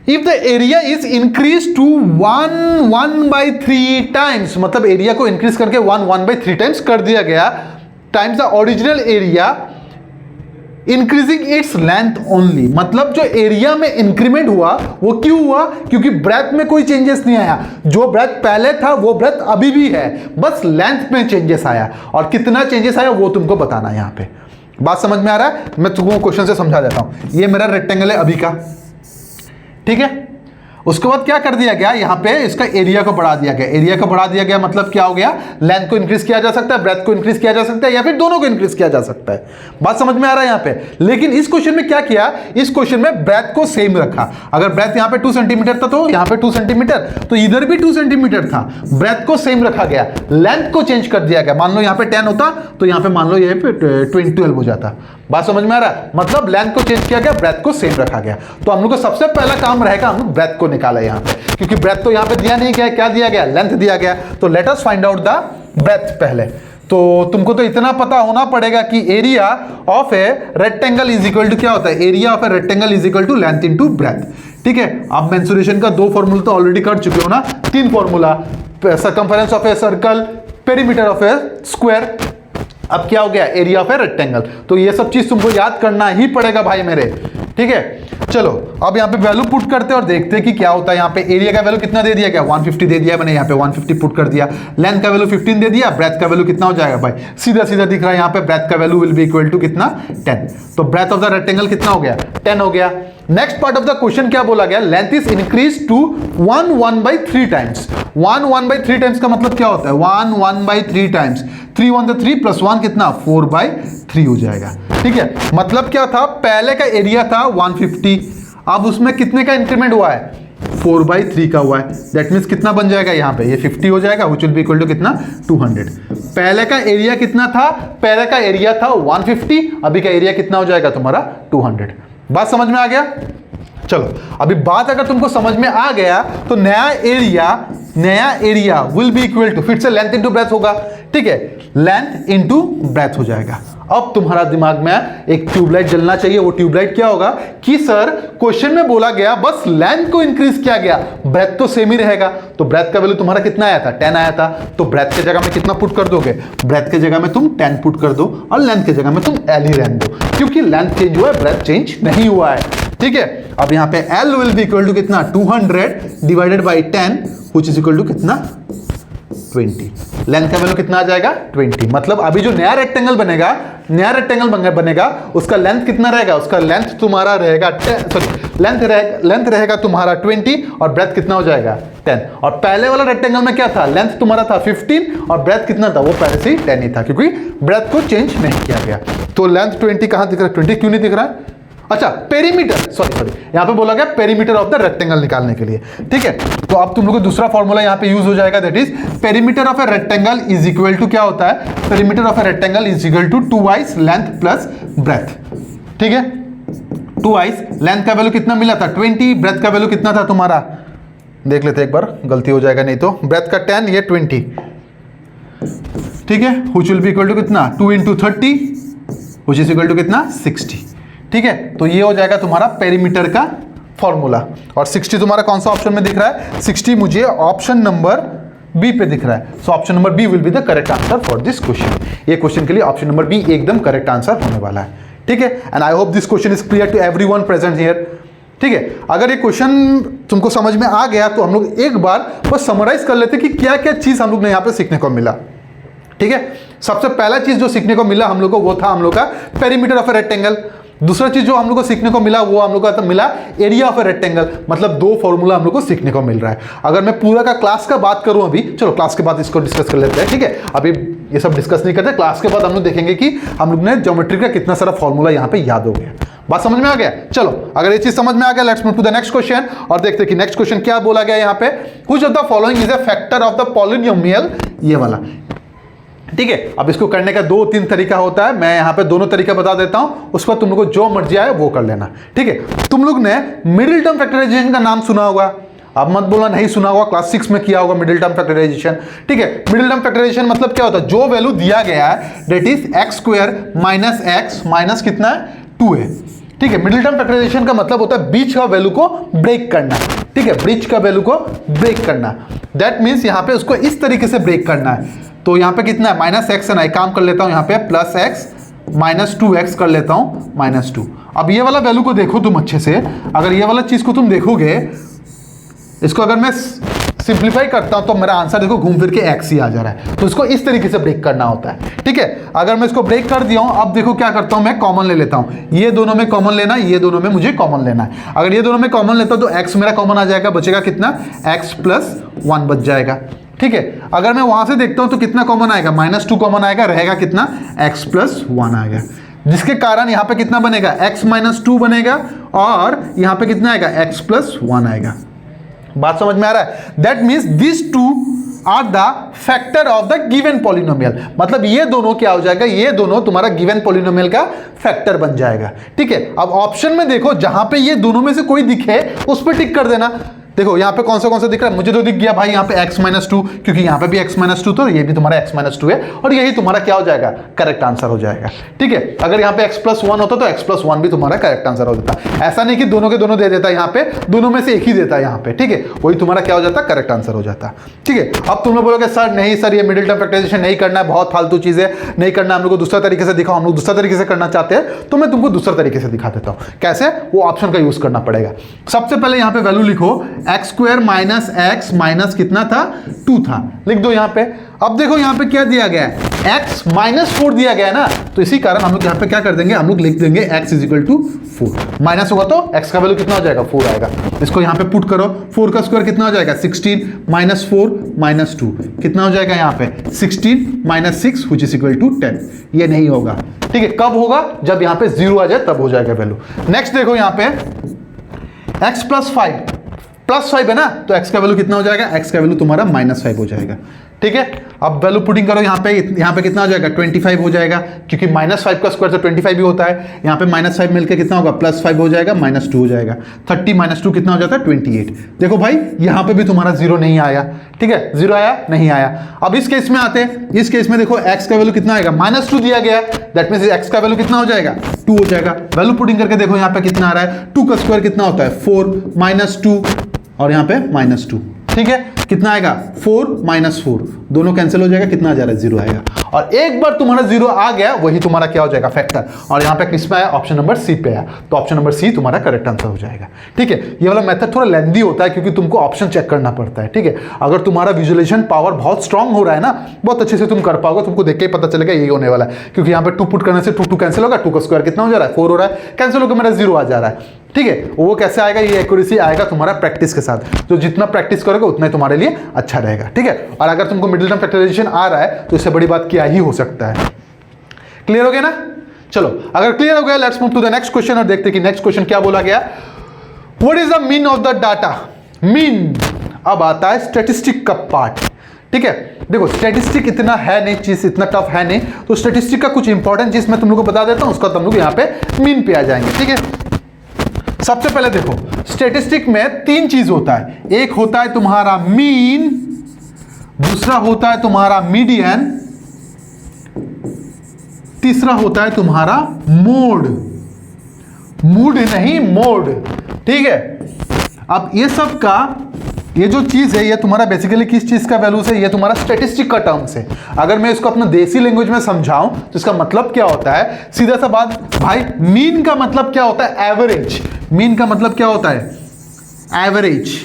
If the area is increase to 1/3 times, मतलब एरिया को इंक्रीज करके 1/3 टाइम्स कर दिया गया, times the original area increasing its length only. मतलब जो एरिया में इंक्रीमेंट हुआ वो क्यों हुआ, क्योंकि ब्रेथ में कोई चेंजेस नहीं आया। जो ब्रेथ पहले था वो ब्रेथ अभी भी है, बस लेंथ में चेंजेस आया। और कितना चेंजेस आया वो तुमको बताना है यहाँ पे। बात समझ में आ रहा है। मैं तुमको क्वेश्चन से समझा देता हूं। ये मेरा रेक्टेंगल है अभी का, ठीक है। उसके बाद क्या कर दिया गया, यहाँ पे इसका एरिया को बढ़ा दिया गया। एरिया को बढ़ा दिया गया मतलब क्या हो गया, लेंथ को इंक्रीज किया जा सकता है, ब्रेथ को इंक्रीज किया जा सकता है, या फिर दोनों को इंक्रीज किया जा सकता है। बात समझ में आ रहा है यहाँ पे। लेकिन इस क्वेश्चन में क्या किया, इस क्वेश्चन में ब्रेथ को सेम रखा। अगर ब्रेथ यहाँ पे 2 सेंटीमीटर था तो यहाँ पे 2 सेंटीमीटर, तो इधर भी 2 सेंटीमीटर था। ब्रेथ को सेम रखा गया, लेंथ को चेंज कर दिया गया। मान लो यहाँ पे 10 होता तो यहाँ पे मान लो यहाँ पे 12 हो जाता। बात समझ में आ रहा है। मतलब लेंथ को चेंज किया गया, ब्रेथ को सेम रखा गया। तो हम लोग को सबसे पहला काम रहेगा, हम लोग ब्रेथ को निकाला यहाँ पे, क्योंकि ब्रेथ तो यहाँ पे दिया नहीं गया, क्या दिया गया, लेंथ दिया गया। तो let us find out the breadth पहले। तो तुमको तो इतना पता होना पड़ेगा कि area of a rectangle is equal to क्या होता है, area of a rectangle is equal to length into breadth, ठीक है। आप मेंसुरेशन का 2 फॉर्मूला तो ऑलरेडी कर चुके हो ना, 3 formula, circumference of a circle, perimeter of A square, अब क्या हो गया, एरिया ऑफ ए रेक्टेंगल। तो ये सब चीज तुमको याद करना ही पड़ेगा भाई मेरे, ठीक है। चलो, अब यहाँ पे वैल्यू पुट करते हैं और देखते हैं कि क्या होता है। यहाँ पे एरिया का वैल्यू कितना दे दिया गया, 150 दे दिया मैंने, यहाँ पे 150 पुट कर दिया। लेंथ का वैल्यू 15 दे दिया, ब्रेथ का वैल्यू कितना हो जाएगा भाई, सीधा सीधा दिख रहा है यहाँ पे, ब्रेथ का value will be equal to कितना, 10। तो ब्रेथ ऑफ द रेक्टेंगल कितना हो गया, 10 हो गया। Next part of the question क्या बोला गया, length is increase to 1/3 times. 1/3 times का मतलब क्या होता है, 1/3 टाइम्स, 3 1 3 प्लस 1 कितना, 4/3 हो जाएगा, ठीक है। मतलब क्या था, पहले का एरिया था 150, अब उसमें कितने का इंक्रीमेंट हुआ है, 4/3 का हुआ है। दैट मीन्स कितना बन जाएगा यहाँ पे, ये 50 हो जाएगा, which will be equal to कितना, 200। पहले का एरिया कितना था, पहले का एरिया था 150, अभी का एरिया कितना हो जाएगा तुम्हारा 200। बात समझ में आ गया? चलो अभी बात अगर तुमको समझ में आ गया तो नया area will be equal to, फिर से लेंथ इंटू ब्रेथ होगा, ठीक है, लेंथ इंटू ब्रेथ हो जाएगा। अब तुम्हारा दिमाग में एक ट्यूबलाइट जलना चाहिए। वो ट्यूबलाइट क्या होगा कि सर क्वेश्चन में बोला गया बस लेंथ को इंक्रीज किया गया, ब्रेथ तो सेम ही रहेगा। तो ब्रेथ का वैल्यू तुम्हारा कितना आया था, 10 आया था, तो ब्रेथ के जगह में कितना पुट कर दोगे, ब्रेथ के जगह में तुम 10 पुट कर दो और लेंथ के जगह में तुम L ही रहने दो, क्योंकि लेंथ चेंज हुआ है, ब्रेथ चेंज नहीं हुआ है, ठीक है। अब यहाँ पे L will be equal to कितना, 200 divided by 10 which is equal to कितना, 20। लेंथ का वैल्यू कितना आ जाएगा, 20। मतलब अभी जो नया रेक्टेंगल बनेगा उसका लेंथ कितना रहेगा, उसका लेंथ तुम्हारा रहेगा लेंथ रहेगा तुम्हारा 20 और ब्रेथ कितना हो जाएगा 10। और पहले वाला रेक्टेंगल में क्या था, लेंथ तुम्हारा था 15 और ब्रेथ कितना था, वो पहले से ही 10 ही था, क्योंकि ब्रेथ को चेंज नहीं किया गया। तो लेंथ 20 कहां दिख रहा है, 20 क्यों नहीं दिख रहा है, अच्छा पेरीमीटर, सॉरी यहां पे बोला गया पेरीमीटर ऑफ द रेक्टेंगल निकालने के लिए, ठीक है। तो अब तुम लोग को दूसरा फॉर्मूला यहां पे यूज हो जाएगा, that is perimeter of a rectangle is equal to, क्या होता है, perimeter of a rectangle is equal to 2x length plus breadth, ठीक है। 2x लेंथ का वैल्यू कितना मिला था 20, ब्रेथ का वैल्यू कितना था तुम्हारा, देख लेते एक बार, गलती हो जाएगा नहीं तो, ब्रेथ का 10, ये 20, ठीक है, which will be equal to कितना 2 × 30 व्हिच इज इक्वल टू कितना 60, ठीक है। तो ये हो जाएगा तुम्हारा पेरीमीटर का फॉर्मूला। और 60 तुम्हारा कौन सा ऑप्शन में दिख रहा है, 60 मुझे ऑप्शन नंबर बी पे दिख रहा है। So option number B will be the correct answer for this question. ये क्वेश्चन के लिए ऑप्शन नंबर बी एकदम करेक्ट आंसर होने वाला है, ठीक है। And I hope this question is clear to everyone present here, ठीक है। अगर ये क्वेश्चन तुमको समझ में आ गया तो हम लोग एक बार बस समराइज कर लेते कि क्या क्या चीज हम लोग ने यहाँ पे सीखने को मिला, ठीक है। सबसे पहला चीज जो सीखने को मिला हम लोग को वो था हम लोग का पेरीमीटर ऑफ ए रेक्टेंगल। दूसरा चीज जो हम लोग को सीखने को मिला वो हम लोग को मिला एरिया ऑफ ए रेक्टेंगल। मतलब दो फॉर्मूला हम लोग को सीखने को मिल रहा है। अगर मैं पूरा का क्लास का बात करूं अभी, चलो क्लास के बाद इसको डिस्कस कर लेते हैं, ठीक है। अभी ये सब डिस्कस नहीं करते, क्लास के बाद हम लोग देखेंगे कि हम लोग ने ज्योमेट्री का कितना सारा फॉर्मूला यहाँ पे याद हो गया। बात समझ में आ गया? चलो अगर ये चीज समझ में आ गया, let's move to the next question और देखते हैं कि नेक्स्ट क्वेश्चन क्या बोला गया यहाँ पे। Which of the following is a factor of the polynomial, ये वाला, ठीक है। अब इसको करने का 2-3 तरीका होता है, मैं यहाँ पे दोनों तरीका बता देता हूँ, उसके बाद तुम लोग को जो मर्जी आए वो कर लेना, ठीक है। तुम लोग ने मिडिल टर्म फैक्टराइजेशन का नाम सुना होगा, अब मत बोलना नहीं सुना होगा, क्लास 6 में किया होगा मिडिल टर्म फैक्टराइजेशन, ठीक है। मिडिल टर्म फैक्टराइजेशन मतलब क्या होता है, जो वैल्यू दिया गया है that is x² minus x minus कितना है 2 है, ठीक है। मिडिल टर्म फैक्टराइजेशन का मतलब होता है बीच का वैल्यू को ब्रेक करना, ठीक है, बीच का वैल्यू को ब्रेक करना। दैट मीन्स यहाँ पे उसको इस तरीके से ब्रेक करना है। तो यहाँ पे कितना है -x है ना, एक काम कर लेता हूँ यहाँ पे +x माइनस 2x कर लेता हूँ -2। अब ये वाला वैल्यू को देखो तुम अच्छे से, अगर ये वाला चीज को तुम देखोगे, इसको अगर मैं सिंप्लीफाई करता हूं तो मेरा आंसर देखो घूम फिर के x ही आ जा रहा है। तो इसको इस तरीके से ब्रेक करना होता है, ठीक है। अगर मैं इसको ब्रेक कर दिया हूं, अब देखो क्या करता हूं, मैं कॉमन ले लेता हूं, ये दोनों में कॉमन लेना, ये दोनों में मुझे कॉमन लेना है। अगर ये दोनों में कॉमन लेता हूं तो x मेरा कॉमन आ जाएगा, बचेगा कितना x + 1 बच जाएगा, ठीक है। अगर मैं वहां से देखता हूं तो कितना कॉमन आएगा, -2 कॉमन आएगा, रहेगा कितना x + 1 आएगा, जिसके कारण यहां पे कितना बनेगा x - 2 बनेगा और यहां पे कितना आएगा x + 1 आएगा। बात समझ में आ रहा है? That means this two are the factor of the given polynomial. मतलब ये दोनों क्या हो जाएगा, ये दोनों तुम्हारा गिवन पॉलिनोमियल का फैक्टर बन जाएगा, ठीक है। अब ऑप्शन में देखो, जहां पे ये दोनों में से कोई दिखे उस पर टिक कर देना। देखो यहाँ पे कौन सा दिख रहा है, मुझे तो दिख गया भाई यहाँ पे x - 2, क्योंकि यहाँ पे भी x - 2 तो ये भी तुम्हारा x - 2 है और यही तुम्हारा क्या हो जाएगा, करेक्ट आंसर हो जाएगा, ठीक है। अगर यहाँ पे x + 1 होता तो x + 1 भी तुम्हारा करेक्ट आंसर हो जाता। ऐसा नहीं कि दोनों के दोनों दे देता, यहाँ पे दोनों में से एक ही देता है यहाँ पे, ठीक है, वही तुम्हारा क्या हो जाता, करेक्ट आंसर हो जाता, ठीक है। अब तुम लोग बोलोगे सर नहीं सर ये मिडिल टर्म फैक्टराइजेशन नहीं करना है, बहुत फालतू चीज है, नहीं करना, हम लोग को दूसरा तरीके से दिखाओ, हम लोग दूसरा तरीके से करना चाहते हैं, तो मैं तुमको दूसरा तरीके से दिखा देता हूँ। कैसे, वो ऑप्शन का यूज करना पड़ेगा। सबसे पहले यहाँ पे वैल्यू लिखो, x² माइनस x माइनस कितना था 2 था, लिख दो यहाँ पे। अब देखो यहाँ पे क्या दिया गया है, x -4 दिया गया है ना, तो इसी कारण हम लोग यहाँ पे क्या कर देंगे, हम लोग लिख देंगे x = 4। माइनस होगा तो x का वैल्यू कितना हो जाएगा, 4 आएगा। इसको यहाँ पे पुट करो, 4 का स्क्वायर कितना हो जाएगा 16 -4 -2 कितना हो जाएगा यहाँ पे 16 - 6 which is equal to 10। ये नहीं होगा, ठीक है। कब होगा, जब यहाँ पे 0 आ जाए तब हो जाएगा वैल्यू। नेक्स्ट देखो यहाँ पे x प्लस 5 है ना, तो x का वैल्यू कितना हो जाएगा, x का वैल्यू तुम्हारा -5 हो जाएगा। ठीक है, अब वैल्यू पुटिंग करो यहाँ पे कितना हो जाएगा, 25 हो जाएगा, क्योंकि -5 का स्क्वायर तो 25 ही होता है। यहाँ पे -5 मिलकर कितना होगा, +5 हो जाएगा, -2 हो जाएगा। 30 - 2 कितना हो जाता है, 28। देखो भाई यहाँ पे भी तुम्हारा 0 नहीं आया। ठीक है, 0 आया, नहीं आया। अब इस केस में आते हैं, इस केस में देखो x का वैल्यू कितना आएगा, -2 दिया गया, दैट मीन्स x का वैल्यू कितना हो जाएगा, 2 हो जाएगा। वैल्यू पुटिंग करके देखो यहाँ पे कितना आ रहा है, 2 का स्क्वायर कितना होता है, 4 -2 और यहाँ पे -2। ठीक है, कितना आएगा, 4 - 4, दोनों कैंसिल हो जाएगा, कितना आ जा रहा है, 0 आएगा। और एक बार तुम्हारा 0 आ गया, वही तुम्हारा क्या हो जाएगा, फैक्टर। और यहाँ पे किस पे आया, ऑप्शन नंबर सी पे आया, तो ऑप्शन नंबर सी तुम्हारा करेक्ट आंसर हो जाएगा। ठीक है, ये वाला मेथड थोड़ा लेंदी होता है क्योंकि तुमको ऑप्शन चेक करना पड़ता है। ठीक है, अगर तुम्हारा विजुअलाइजेशन पावर बहुत स्ट्रांग हो रहा है ना, बहुत अच्छे से तुम कर पाओगे, तुमको देख के ही पता चलेगा यही होने वाला है। क्योंकि यहाँ पे 2 पुट करने से 2 कैंसिल होगा, 2 का स्क्वायर कितना हो जा रहा है, 4 हो रहा है, कैंसिल होकर मेरा 0 आ जा रहा है। ठीक है, वो कैसे आएगा, ये एक्यूरेसी आएगा तुम्हारा प्रैक्टिस के साथ। तो जितना प्रैक्टिस करोगे उतना ही तुम्हारे लिए अच्छा रहेगा। ठीक है, और अगर तुमको मिडिल टर्म फैक्टराइजेशन आ रहा है तो इससे बड़ी बात क्या ही हो सकता है। क्लियर हो गया ना? चलो, अगर क्लियर हो गया, let's move to the next question और देखते हैं कि नेक्स्ट क्वेश्चन क्या बोला गया। What is the mean of the data? Mean अब आता है स्टैटिस्टिक का पार्ट। ठीक है, देखो स्टैटिस्टिक इतना है नहीं, चीज इतना टफ है नहीं, तो स्टैटिस्टिक का कुछ इंपॉर्टेंट चीज मैं तुम लोग को बता देता हूं, उसका तुम लोग यहाँ पे मीन पे आ जाएंगे। ठीक है, सबसे पहले देखो स्टैटिस्टिक में 3 चीज होता है। एक होता है तुम्हारा मीन, दूसरा होता है तुम्हारा मीडियन, तीसरा होता है तुम्हारा मोड। मूड नहीं, मोड। ठीक है, अब ये सब का ये जो चीज है, ये तुम्हारा बेसिकली किस चीज का वैल्यू से, ये तुम्हारा स्टैटिस्टिक का टर्म से। अगर मैं इसको अपना देसी लैंग्वेज में समझाऊं तो इसका मतलब क्या होता है, सीधा सा बात भाई, मीन का मतलब क्या होता है, एवरेज। मीन का मतलब क्या होता है, एवरेज।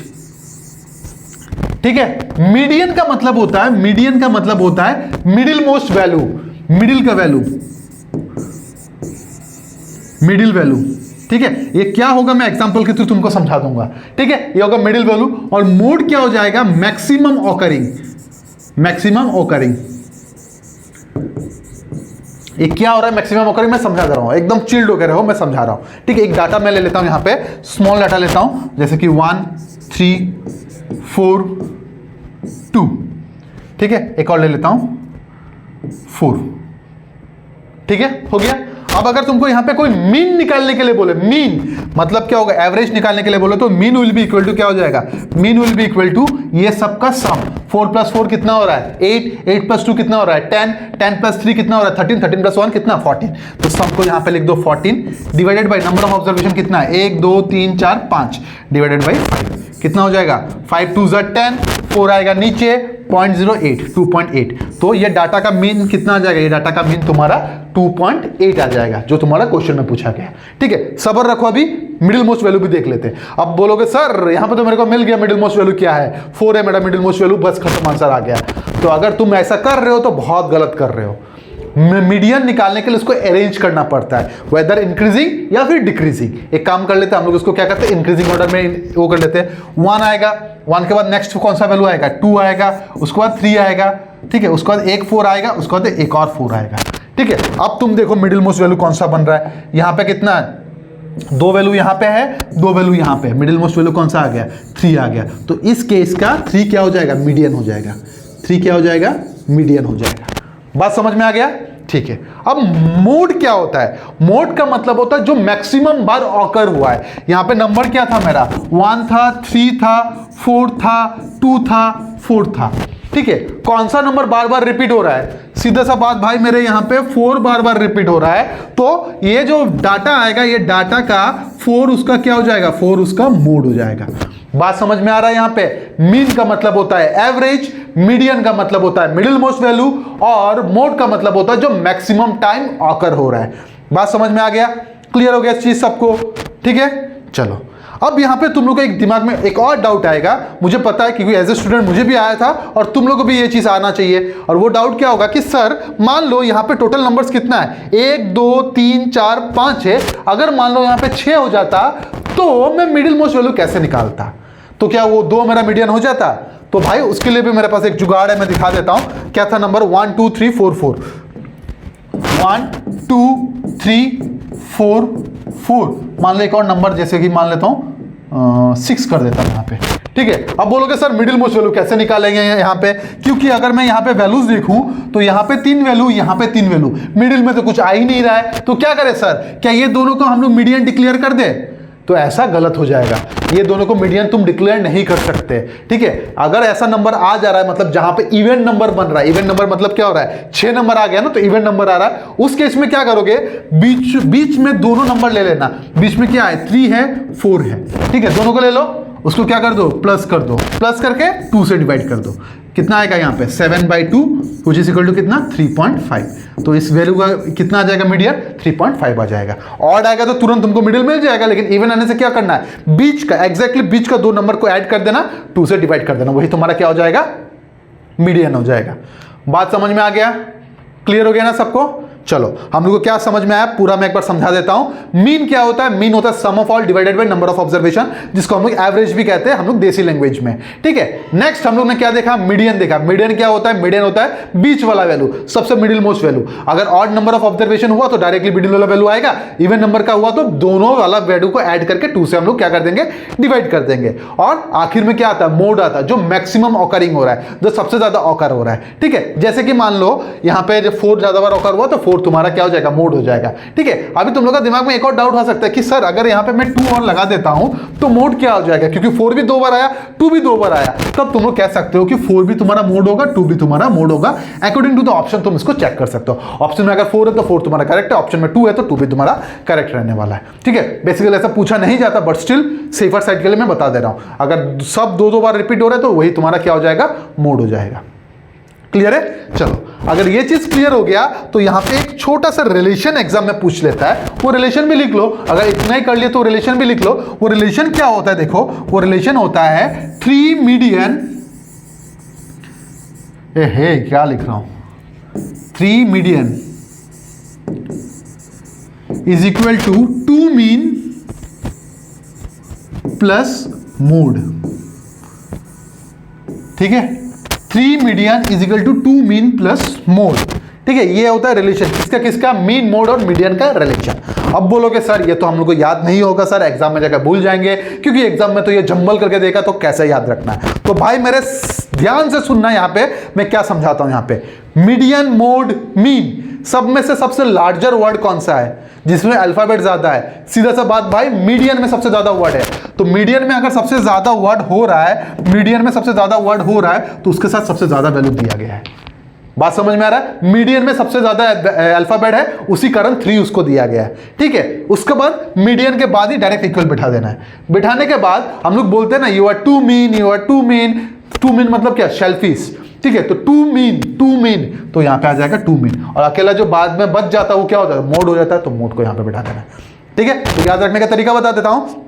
ठीक है, मीडियन का मतलब होता है, मीडियन का मतलब होता है मिडिल मोस्ट वैल्यू, मिडिल का वैल्यू, मिडिल वैल्यू। ठीक है, ये क्या होगा मैं एग्जांपल के थ्रू तुमको समझा दूंगा। ठीक है, ये होगा मिडिल वैल्यू। और मोड क्या हो जाएगा, मैक्सिमम ऑकरिंग, मैक्सिमम ऑकरिंग। ये क्या हो रहा है, मैक्सिमम ऑकरिंग मैं समझा दे रहा हूं, एकदम चिल्ड होकर रहो, मैं समझा रहा हूं। ठीक है, एक डाटा मैं ले लेता हूं, यहां पे स्मॉल डाटा लेता हूं, जैसे कि 1 3 4 2। ठीक है, एक और ले लेता हूं 4। ठीक है, हो गया। अब अगर तुमको यहां पे कोई मीन निकालने के लिए बोले, मीन मतलब क्या होगा, एवरेज निकालने के लिए बोले, तो mean will be equal to क्या हो जाएगा, mean will be equal to ये सबका सम। 4 + 4 कितना हो रहा है, 8, 8 + 2 कितना हो रहा है, 10, 10 + 3 कितना हो रहा है, 13, 13 + 1 कितना, 14। तो सम को यहां पे लिख दो 14 divided by number of observation कितना है, 1 2 3 4 5 डिवाइडेड बाय 5 कितना हो जाएगा, 5 2 = 10, 4 आएगा नीचे 0.08, 2.8। तो ये डाटा का मीन कितना आ जाएगा, ये डाटा का मीन तुम्हारा 2.8 आ जाएगा, जो तुम्हारा क्वेश्चन में पूछा गया। ठीक है, सब्र रखो, अभी मिडिल मोस्ट वैल्यू भी देख लेते हैं। अब बोलोगे सर यहां पे तो मेरे को मिल गया, मिडिल मोस्ट वैल्यू क्या है, 4 है मेरा मिडिल मोस्ट वैल्यू, बस खत्म, आंसर आ गया। तो अगर तुम ऐसा कर रहे हो तो बहुत गलत कर रहे हो। मीडियन निकालने के लिए उसको अरेंज करना पड़ता है, वेदर इंक्रीजिंग या फिर डिक्रीजिंग। एक काम कर लेते हैं हम लोग, इसको क्या करते हैं, इंक्रीजिंग ऑर्डर में वो कर लेते हैं। 1 आएगा, 1 के बाद नेक्स्ट कौन सा वैल्यू आएगा, 2 आएगा, उसके बाद 3 आएगा। ठीक है, उसके बाद एक 4 आएगा, उसके बाद एक और 4 आएगा। ठीक है, अब तुम देखो मिडिल मोस्ट वैल्यू कौन सा बन रहा है, यहां पे कितना है, 2 वैल्यू यहां पे है, 2 वैल्यू यहां पे है, मिडिल मोस्ट वैल्यू कौन सा आ गया, 3 आ गया। तो इस केस का 3 क्या हो जाएगा, मीडियन हो जाएगा। 3 क्या हो जाएगा, मीडियन हो जाएगा। बात समझ में आ गया? ठीक है, अब मोड क्या होता है, मोड का मतलब होता है जो मैक्सिमम बार ऑकर हुआ है। यहां पे नंबर क्या था मेरा, 1 था, 3 था, 4 था, 2 था, 4 था। ठीक है, कौन सा नंबर बार बार रिपीट हो रहा है, सीधा सा बात भाई, मेरे यहां पे 4 बार बार रिपीट हो रहा है, तो ये जो डाटा आएगा, ये डाटा का 4 उसका क्या हो जाएगा, 4 उसका मोड हो जाएगा। बात समझ में आ रहा है? यहां पे मीन का मतलब होता है एवरेज, मीडियन का मतलब होता है मिडिल मोस्ट वैल्यू, और मोड का मतलब होता है जो मैक्सिमम टाइम ऑकर हो रहा है। बात समझ में आ गया? क्लियर हो गया इस चीज सबको? ठीक है, चलो अब यहां पे तुम लोग के एक दिमाग में एक और डाउट आएगा, मुझे पता है क्योंकि एज ए स्टूडेंट मुझे भी आया था और तुम लोगों को भी ये चीज आना चाहिए। और वो डाउट क्या होगा कि सर मान लो यहां पे टोटल नंबर्स कितना है, 1 2 3 4 5 है, अगर मान लो यहां पे 6 हो जाता तो मैं मिडिल मोस्ट वैल्यू कैसे निकालता, तो क्या वो 2 मेरा मीडियन हो जाता? तो भाई उसके लिए भी मेरे पास एक जुगाड़ है, मैं दिखा देता हूं। क्या था नंबर, 1 2 3 4 4, 1 2 3 4 4। मान लो एक और नंबर, जैसे कि मान लेता हूं 6 कर देता हूँ यहाँ पे। ठीक है, अब बोलोगे सर मिडिल मोस्ट वैल्यू कैसे निकालेंगे यहाँ पे, क्योंकि अगर मैं यहाँ पे वैल्यूज देखूं तो यहाँ पे 3 वैल्यू, यहाँ पे 3 वैल्यू, मिडिल में तो कुछ आ ही नहीं रहा है, तो क्या करें सर, क्या ये दोनों को हम लोग मीडियन डिक्लेयर कर दें? तो ऐसा गलत हो जाएगा, ये दोनों को मीडियन तुम डिक्लेयर नहीं कर सकते। ठीक है, अगर ऐसा नंबर आ जा रहा है, मतलब जहां पे इवन नंबर बन रहा है, इवन नंबर मतलब क्या हो रहा है, 6 नंबर आ गया ना, तो इवन नंबर आ रहा है, उस केस में क्या करोगे, बीच में दोनों नंबर ले लेना। बीच में क्या है, 3 है 4 है, ठीक है, दोनों को ले लो, उसको क्या कर दो, प्लस कर दो, प्लस करके 2 से डिवाइड कर दो, कितना आएगा यहाँ पे 7/2 which is equal to कितना 3.5। तो इस वैल्यू का कितना आ जाएगा, मीडियन 3.5 आ जाएगा। ऑड आएगा तो तुरंत तुमको मिडिल मिल जाएगा, लेकिन इवन आने से क्या करना है, बीच का एग्जैक्टली बीच का 2 नंबर को ऐड कर देना, 2 से डिवाइड कर देना, वही तुम्हारा क्या हो जाएगा, मीडियन हो जाएगा। बात समझ में आ गया, क्लियर हो गया ना सबको? चलो हम लोग को क्या समझ में आया पूरा मैं एक बार समझा देता हूं। मीन क्या होता है, मीन होता है sum of all divided by number of observation, जिसको हम लोग एवरेज भी कहते हैं हम लोग देसी लैंग्वेज में। ठीक है, नेक्स्ट हम लोग ने क्या देखा, मीडियन देखा। मीडियन क्या होता है, मीडियन होता है बीच वाला वैल्यू, सबसे मिडिल मोस्ट वैल्यू। अगर ऑड नंबर ऑफ ऑब्जर्वेशन हुआ तो डायरेक्टली मिडिल वाला वैल्यू आएगा, इवन नंबर का हुआ तो दोनों वाला वैल्यू को ऐड करके 2 से हम लोग क्या कर देंगे, डिवाइड कर देंगे। और आखिर में क्या आता है, मोड आता है, जो मैक्सिमम ऑकरिंग हो रहा है, जो सबसे ज्यादा ऑकर हो रहा है। ठीक है, जैसे कि मान लो यहाँ पे 4 ज्यादा बार ऑकर हुआ तो 4 तुम्हारा क्या हो जाएगा, मोड हो जाएगा। ठीक है, अभी तुम लोग का दिमाग में एक और डाउट हो सकता है कि सर अगर यहां पे मैं 2 और लगा देता हूं तो मोड क्या हो जाएगा, क्योंकि 4 भी 2 बार आया, 2 भी 2 बार आया, तब तुम लोग कह सकते हो कि 4 भी तुम्हारा मोड होगा, 2 भी तुम्हारा मोड होगा। अकॉर्डिंग टू द ऑप्शन तुम इसको चेक कर सकते हो। ऑप्शन में अगर 4 है तो 4 तुम्हारा करेक्ट है, ऑप्शन में 2 है तो 2 भी तुम्हारा करेक्ट रहने वाला है। ठीक है, बेसिकली ऐसा पूछा नहीं जाता, बट स्टिल सेफर साइड के लिए मैं बता दे रहा हूं। अगर सब 2 बार रिपीट हो रहा है तो वही तुम्हारा क्या हो जाएगा, मोड हो जाएगा। क्लियर है? चलो अगर ये चीज क्लियर हो गया तो यहां पे एक छोटा सा रिलेशन एग्जाम में पूछ लेता है, वो रिलेशन भी लिख लो। अगर इतना ही कर लिए तो रिलेशन भी लिख लो। वो रिलेशन क्या होता है, देखो वो रिलेशन होता है 3 मीडियन, क्या लिख रहा हूं, 3 median is equal to 2 mean plus mode. ठीक है, 3 median is equal to 2 mean plus mode. ठीक है, ये होता है रिलेशन, किसका किसका, मीन, मोड और मीडियन का रिलेशन। अब बोलोगे सर ये तो हम लोग को याद नहीं होगा सर, एग्जाम में जाकर भूल जाएंगे, क्योंकि एग्जाम में तो ये जंबल करके देगा, तो कैसे याद रखना है। तो भाई मेरे ध्यान से सुनना, यहां पे मैं क्या समझाता हूं। यहां पे मीडियन, मोड, मीन, सब में से सबसे लार्जर वर्ड कौन सा है, जिसमें अल्फाबेट ज्यादा है? सीधा सा बात भाई, मीडियन में सबसे ज्यादा वर्ड है। तो मीडियन में अगर सबसे ज्यादा वर्ड हो रहा है, मीडियन में सबसे ज्यादा वर्ड हो रहा है, तो उसके साथ सबसे ज्यादा वैल्यू दिया गया है। बात समझ में आ रहा है? मीडियन में सबसे ज्यादा अल्फाबेट है, उसी कारण 3 उसको दिया गया है। ठीक है, उसके बाद मीडियन के बाद ही डायरेक्ट इक्वल बिठा देना है। बिठाने के बाद हम लोग बोलते हैं ना, you are too mean, you are too mean. Too mean मतलब क्या, शेल्फिश। ठीक है, तो 2 मीन, तो यहां पे आ जाएगा 2 मीन, और अकेला जो बाद में बच जाता है वो क्या होता है, मोड हो जाता है, तो मोड को यहां पे बिठा देना है। ठीक है, तो याद रखने का तरीका बता देता हूं।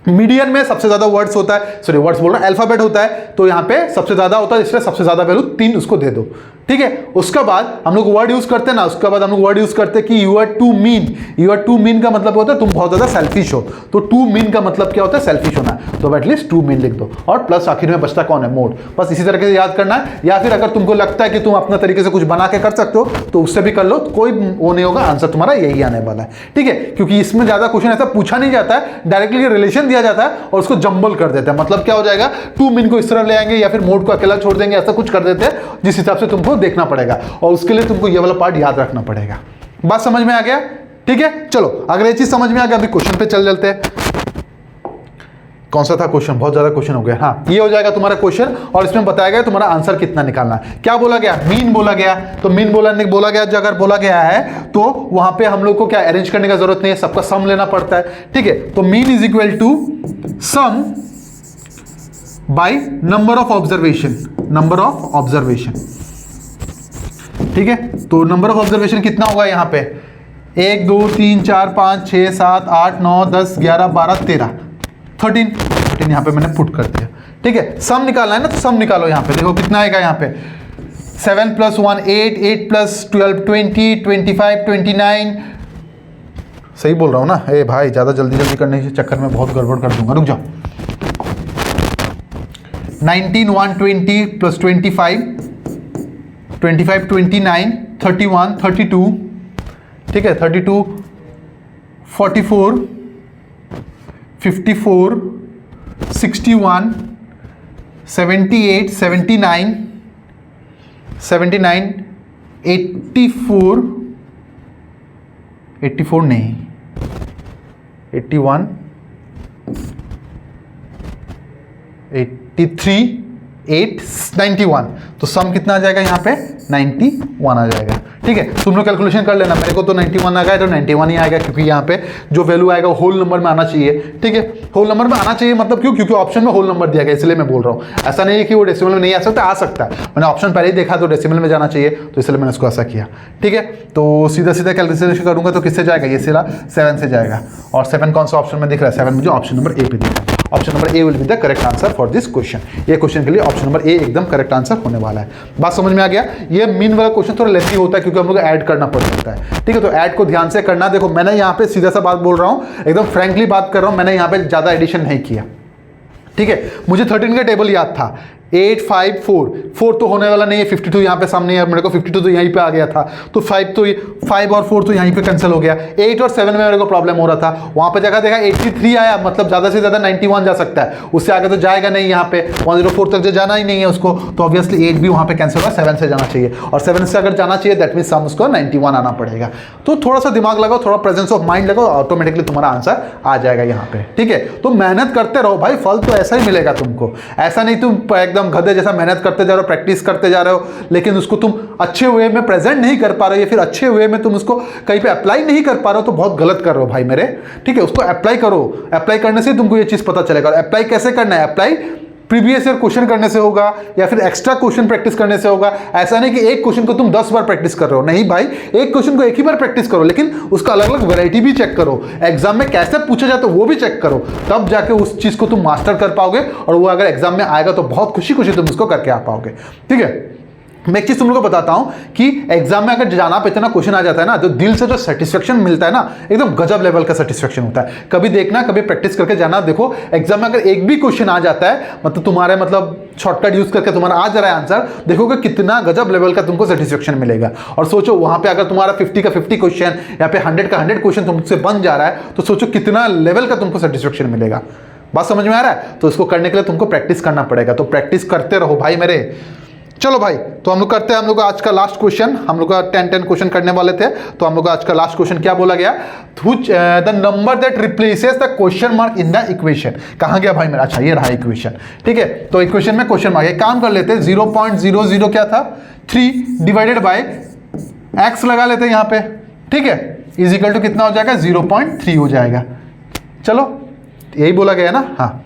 मीडियन में सबसे ज्यादा वर्ड्स होता है, सॉरी वर्ड्स बोल रहा हूं, अल्फाबेट होता है, तो यहां पे सबसे ज्यादा होता है, इसलिए सबसे ज्यादा वैल्यू 3 उसको दे दो। ठीक है, उसके बाद हम लोग वर्ड यूज करते हैं ना, उसके बाद हम लोग वर्ड यूज करते हैं कि you are too mean. You are too mean का मतलब होता है तुम बहुत ज्यादा सेल्फिश हो, तो 2 मीन का मतलब क्या होता है, सेल्फिश होना। तो एटलीस्ट 2 मीन लिख दो, और प्लस आखिर में बचता कौन है, मोड। बस इसी तरीके से याद करना है। या फिर अगर तुमको लगता है कि तुम अपना तरीके से कुछ बना के कर सकते हो तो उससे भी कर लो, कोई वो नहीं होगा, आंसर तुम्हारा यही आने वाला है। ठीक है, क्योंकि इसमें ज्यादा क्वेश्चन ऐसा पूछा नहीं जाता है, डायरेक्टली रिलेशन दिया जाता है और उसको जंबल कर देते हैं। मतलब क्या हो जाएगा, 2 मीन को इस तरह ले आएंगे या फिर मोड को अकेला छोड़ देंगे, ऐसा कुछ कर देते हैं, जिस हिसाब से तुमको देखना पड़ेगा, और उसके लिए तुमको ये वाला पार्ट याद रखना पड़ेगा। बात समझ में आ गया? ठीक है, चलो अगर ये चीज समझ में आ गया, अभी क्वेश्चन पे चल चलते हैं। कौन सा था क्वेश्चन, बहुत ज्यादा क्वेश्चन हो गया। हाँ, ये हो जाएगा तुम्हारा क्वेश्चन, और इसमें बताया गया तुम्हारा आंसर कितना निकालना है। क्या बोला गया, मीन बोला गया। तो मीन बोला गया, जो अगर बोला गया है तो वहां पे हम लोग को क्या अरेंज करने का जरूरत नहीं है, सबका सम लेना पड़ता है। ठीक है, तो mean is equal to sum by number of observation, number of observation. ठीक है, तो नंबर ऑफ ऑब्जर्वेशन कितना होगा यहाँ पे, 1 2 3 4 5 6 7 8 9 10 11 12 13 यहाँ पे मैंने पुट कर दिया। ठीक है, सम निकालना है ना, तो सम निकालो। यहाँ पे देखो कितना आएगा, यहाँ पे 7 + 1 8, 8 + 12 20, 25 29। सही बोल रहा हूँ ना? ए भाई ज़्यादा जल्दी करने के चक्कर में बहुत गड़बड़ कर दूंगा, रुक जाओ। 19 120 + 25 25 29 31 32। ठीक है, 32 44 54 61, 78, 79, 79, 84, 84 नहीं, 81, 83, 8, 91। तो सम कितना आ जाएगा यहाँ पे 91 आ जाएगा। ठीक है, तुम लोग कैलकुलेशन कर लेना, मेरे को तो 91 आ गया तो 91 ही आएगा, क्योंकि यहाँ पे जो वैल्यू आएगा वो होल नंबर में आना चाहिए। ठीक है, होल नंबर में आना चाहिए मतलब क्यों? क्योंकि ऑप्शन में होल नंबर दिया गया, इसलिए मैं बोल रहा हूँ। ऐसा नहीं है कि वो डेसिमल में नहीं आ सकता, आ सकता है। मैंने ऑप्शन पहले ही देखा तो डेसिमल में जाना चाहिए, तो इसलिए मैंने उसको ऐसा किया। ठीक है, तो सीधा सीधा कैलकुलेशन करूंगा तो किससे जाएगा? ये सीधा 7 से जाएगा। और 7 कौन सा ऑप्शन में दिख रहा है? 7 मुझे ऑप्शन नंबर ए पे दिख रहा है। Option number A will be the correct answer for this question. ये क्वेश्चन के लिए ऑप्शन नंबर ए एकदम करेक्ट आंसर होने वाला है। बात समझ में आ गया? ये मीन वाला क्वेश्चन थोड़ा लेंथी होता है क्योंकि हम लोग ऐड करना पड़ सकता है। ठीक है, तो ऐड को ध्यान से करना। देखो मैंने यहाँ पे सीधा सा बात बोल रहा हूँ, एकदम फ्रैंकली बात कर रहा हूँ, मैंने यहाँ पे ज्यादा एडिशन नहीं किया। ठीक है, मुझे 13 का टेबल याद था, 8, 5, 4 तो होने वाला नहीं है, 52 यहाँ पे सामने है मेरे को, 52 तो यहीं पे आ गया था, तो 5 और 4 तो यहीं पे कैंसिल हो गया। 8 और 7 में मेरे को प्रॉब्लम हो रहा था, वहाँ पे जगह देखा 83 आया, मतलब ज़्यादा से ज़्यादा 91 जा सकता है, उससे आगे तो जाएगा नहीं, यहाँ पे 104 तक जाना ही नहीं है उसको, तो ऑब्वियसली 8 भी वहाँ पे कैंसिल होगा, 7 से जाना चाहिए, और 7 से अगर जाना चाहिए दैट मीन सम उसको 91 आना पड़ेगा। तो थोड़ा सा दिमाग लगाओ, थोड़ा प्रेजेंस ऑफ माइंड लगाओ, ऑटोमेटिकली तुम्हारा आंसर आ जाएगा यहाँ पे। ठीक है, तो मेहनत करते रहो भाई, फल तो ऐसा ही मिलेगा तुमको। ऐसा नहीं तुम एकदम गधे जैसा मेहनत करते जा रहे हो, प्रैक्टिस करते जा रहे हो, लेकिन उसको तुम अच्छे वे में प्रेजेंट नहीं कर पा रहे हो, या फिर अच्छे वे में तुम उसको कहीं पे अप्लाई नहीं कर पा रहे हो, तो बहुत गलत कर रहे हो भाई मेरे। ठीक है, उसको अप्लाई करो, अप्लाई करने से तुमको ये चीज पता चलेगा। अप्लाई कैसे करना है? अप्लाई प्रीवियस ईयर क्वेश्चन करने से होगा, या फिर एक्स्ट्रा क्वेश्चन प्रैक्टिस करने से होगा। ऐसा नहीं कि एक क्वेश्चन को तुम 10 बार प्रैक्टिस कर रहे हो, नहीं भाई, एक क्वेश्चन को एक ही बार प्रैक्टिस करो, लेकिन उसका अलग अलग वैरायटी भी चेक करो, एग्जाम में कैसे पूछा जाता है वो भी चेक करो, तब जाके उस चीज को तुम मास्टर कर पाओगे, और वो अगर एग्जाम में आएगा तो बहुत खुशी खुशी तुम उसको करके आ पाओगे। ठीक है, मैं एक चीज तुम लोगों को बताता हूं कि एग्जाम में अगर जाना पे इतना क्वेश्चन आ जाता है ना, तो दिल से जो सेटिस्फेक्शन मिलता है ना, एकदम गजब लेवल का सेटिस्फेक्शन होता है। कभी देखना, कभी प्रैक्टिस करके जाना। देखो एग्जाम में अगर एक भी क्वेश्चन आ जाता है, मतलब तुम्हारे शॉर्टकट यूज करके तुम्हारा आ जा रहा है आंसर, देखोगे कितना गजब लेवल का तुमको सेटिस्फेक्शन मिलेगा। और सोचो वहां पे अगर तुम्हारा 50 का 50 क्वेश्चन या फिर 100 का 100 क्वेश्चन तुमसे बन जा रहा है, तो सोचो कितना लेवल का तुमको सेटिस्फेक्शन मिलेगा। बात समझ में आ रहा है? तो इसको करने के लिए तुमको प्रैक्टिस करना पड़ेगा, तो प्रैक्टिस करते रहो भाई मेरे। चलो भाई, तो हम लोग करते हैं, हम लोग का आज का लास्ट क्वेश्चन, हम लोग का 10 क्वेश्चन करने वाले थे, तो हम लोग का आज का लास्ट क्वेश्चन क्या बोला गया? The number that replaces the question mark in the equation. कहाँ गया भाई मेरा? अच्छा ये रहा इक्वेशन। ठीक है, तो इक्वेशन में क्वेश्चन मार्क, एक काम कर लेते हैं, 0.00 क्या था? 3 डिवाइडेड बाय x लगा लेते हैं यहाँ पे। ठीक है, इज इक्वल टू कितना हो जाएगा? 0.3 हो जाएगा। चलो यही बोला गया ना? हाँ,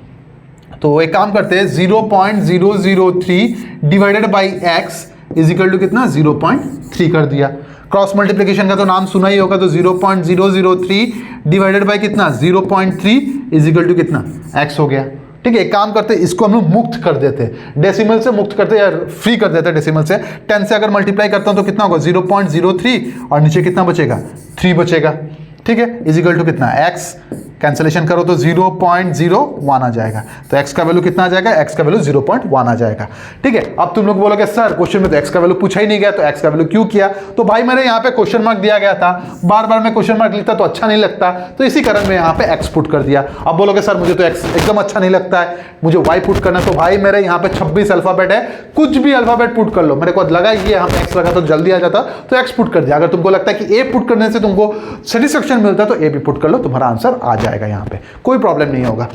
तो एक काम करते हैं, 0.003 divided by x is equal to कितना? 0.3 कर दिया। क्रॉस मल्टीप्लिकेशन का तो नाम सुना ही होगा, तो 0.003 डिवाइडेड बाई कितना? 0.3 इज इक्वल टू कितना? एक्स हो गया। ठीक है, एक काम करते हैं, इसको हम लोग मुक्त कर देते हैं, डेसिमल से मुक्त करते हैं, या फ्री कर देते हैं डेसिमल से। 10 से अगर मल्टीप्लाई करता हूं तो कितना होगा? 0.03, और नीचे कितना बचेगा? 3 बचेगा। ठीक है, इज इक्वल टू कितना? एक्स। कैंसिलेशन करो तो 0.01 आ जाएगा, तो x का वैल्यू कितना आ जाएगा? x का वैल्यू 0.1 आ जाएगा। ठीक है, अब तुम लोग बोलोगे सर क्वेश्चन में तो x का वैल्यू पूछा ही नहीं गया, तो x का वैल्यू क्यों किया? तो भाई मेरे यहाँ पे क्वेश्चन मार्क दिया गया था, बार बार मैं क्वेश्चन मार्क लिखता तो अच्छा नहीं लगता, तो इसी कारण मैं यहाँ पे x पुट कर दिया। अब बोलोगे सर मुझे तो x एकदम अच्छा नहीं लगता है, मुझे y पुट करना, तो भाई मेरे यहाँ पे 26 अल्फाबेट है, कुछ भी अल्फाबेट पुट कर लो। मेरे को लगा ये यहाँ पे x लगा तो जल्दी आ जाता, तो x पुट कर दिया। अगर तुमको लगता है कि a पुट करने से तुमको सेटिस्फेक्शन मिलता है तो a भी पुट कर लो, तुम्हारा आंसर आ जाएगा यहाँ पे, कोई प्रॉब्लम नहीं होगा।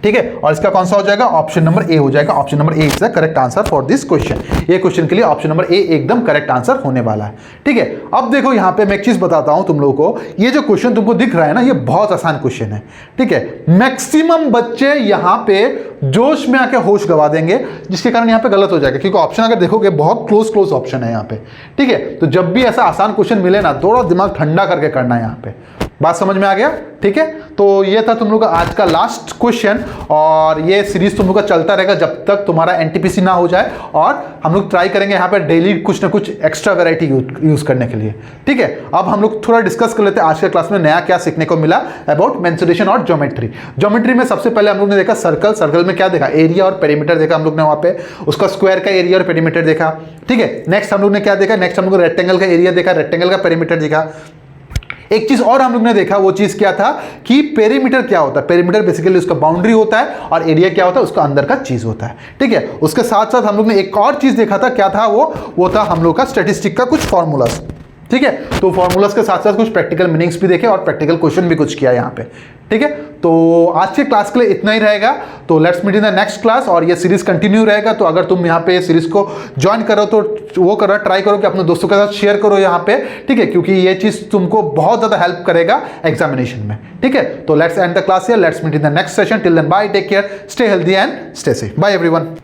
ठीक है, और इसका कौन सा हो जाएगा? ऑप्शन नंबर ए हो जाएगा। Option number A is the correct answer for this question. ये क्वेश्चन के लिए ऑप्शन नंबर ए एकदम करेक्ट आंसर होने वाला है। ठीक है, अब देखो यहाँ पे मैं एक चीज बताता हूं तुम लोगों को, ये जो क्वेश्चन तुमको दिख रहा है ना, ये बहुत आसान क्वेश्चन है। ठीक है, मैक्सिमम बच्चे यहाँ पे जोश में आके होश गवा देंगे, जिसके कारण यहाँ पे गलत हो जाएगा, क्योंकि ऑप्शन अगर देखोगे बहुत क्लोज ऑप्शन है यहाँ पे। ठीक है, तो जब भी ऐसा आसान क्वेश्चन मिले ना, थोड़ा दिमाग ठंडा करके करना है यहाँ पे। बात समझ में आ गया? ठीक है, तो ये था तुम लोग का आज का लास्ट क्वेश्चन, और ये सीरीज तुम लोग का चलता रहेगा जब तक तुम्हारा एनटीपीसी ना हो जाए, और हम लोग ट्राई करेंगे यहाँ पे डेली कुछ ना कुछ एक्स्ट्रा वैरायटी यूज करने के लिए। ठीक है, अब हम लोग थोड़ा डिस्कस कर लेते हैं आज के क्लास में नया क्या सीखने को मिला अबाउट मेंसुरेशन और ज्योमेट्री। ज्योमेट्री में सबसे पहले हम लोग ने देखा सर्कल, सर्कल में क्या देखा? एरिया और पेरीमीटर देखा हम लोग ने वहाँ पे, उसका स्क्वायर का एरिया और पेरीमीटर देखा। ठीक है, नेक्स्ट हम लोग ने क्या देखा? नेक्स्ट हम लोग रेक्टेंगल का एरिया देखा, रेक्टेंगल का पेरीमीटर देखा। एक चीज और हम लोग ने देखा, वो चीज क्या था कि पेरीमीटर क्या होता है। पेरीमीटर बेसिकली उसका बाउंड्री होता है और एरिया क्या होता है, उसका अंदर का चीज होता है। ठीक है, उसके साथ साथ हम लोग ने एक और चीज देखा था, क्या था वो था हम लोग का स्टैटिस्टिक का कुछ फॉर्मूलास। ठीक है, तो फॉर्मूलास के साथ साथ कुछ प्रैक्टिकल मीनिंग्स भी देखे और प्रैक्टिकल क्वेश्चन भी कुछ किया यहाँ पे। ठीक है, तो आज के क्लास के लिए इतना ही रहेगा। तो let's meet in the next class, और ये सीरीज कंटिन्यू रहेगा। तो अगर तुम यहाँ पे सीरीज को ज्वाइन करो तो वो करो, ट्राई करो कि अपने दोस्तों के साथ शेयर करो यहाँ पे। ठीक है, क्योंकि ये चीज तुमको बहुत ज्यादा हेल्प करेगा एग्जामिनेशन में। ठीक है, तो let's end the class here, let's meet in the next session. Till then bye, take care, stay healthy and stay safe. Bye everyone.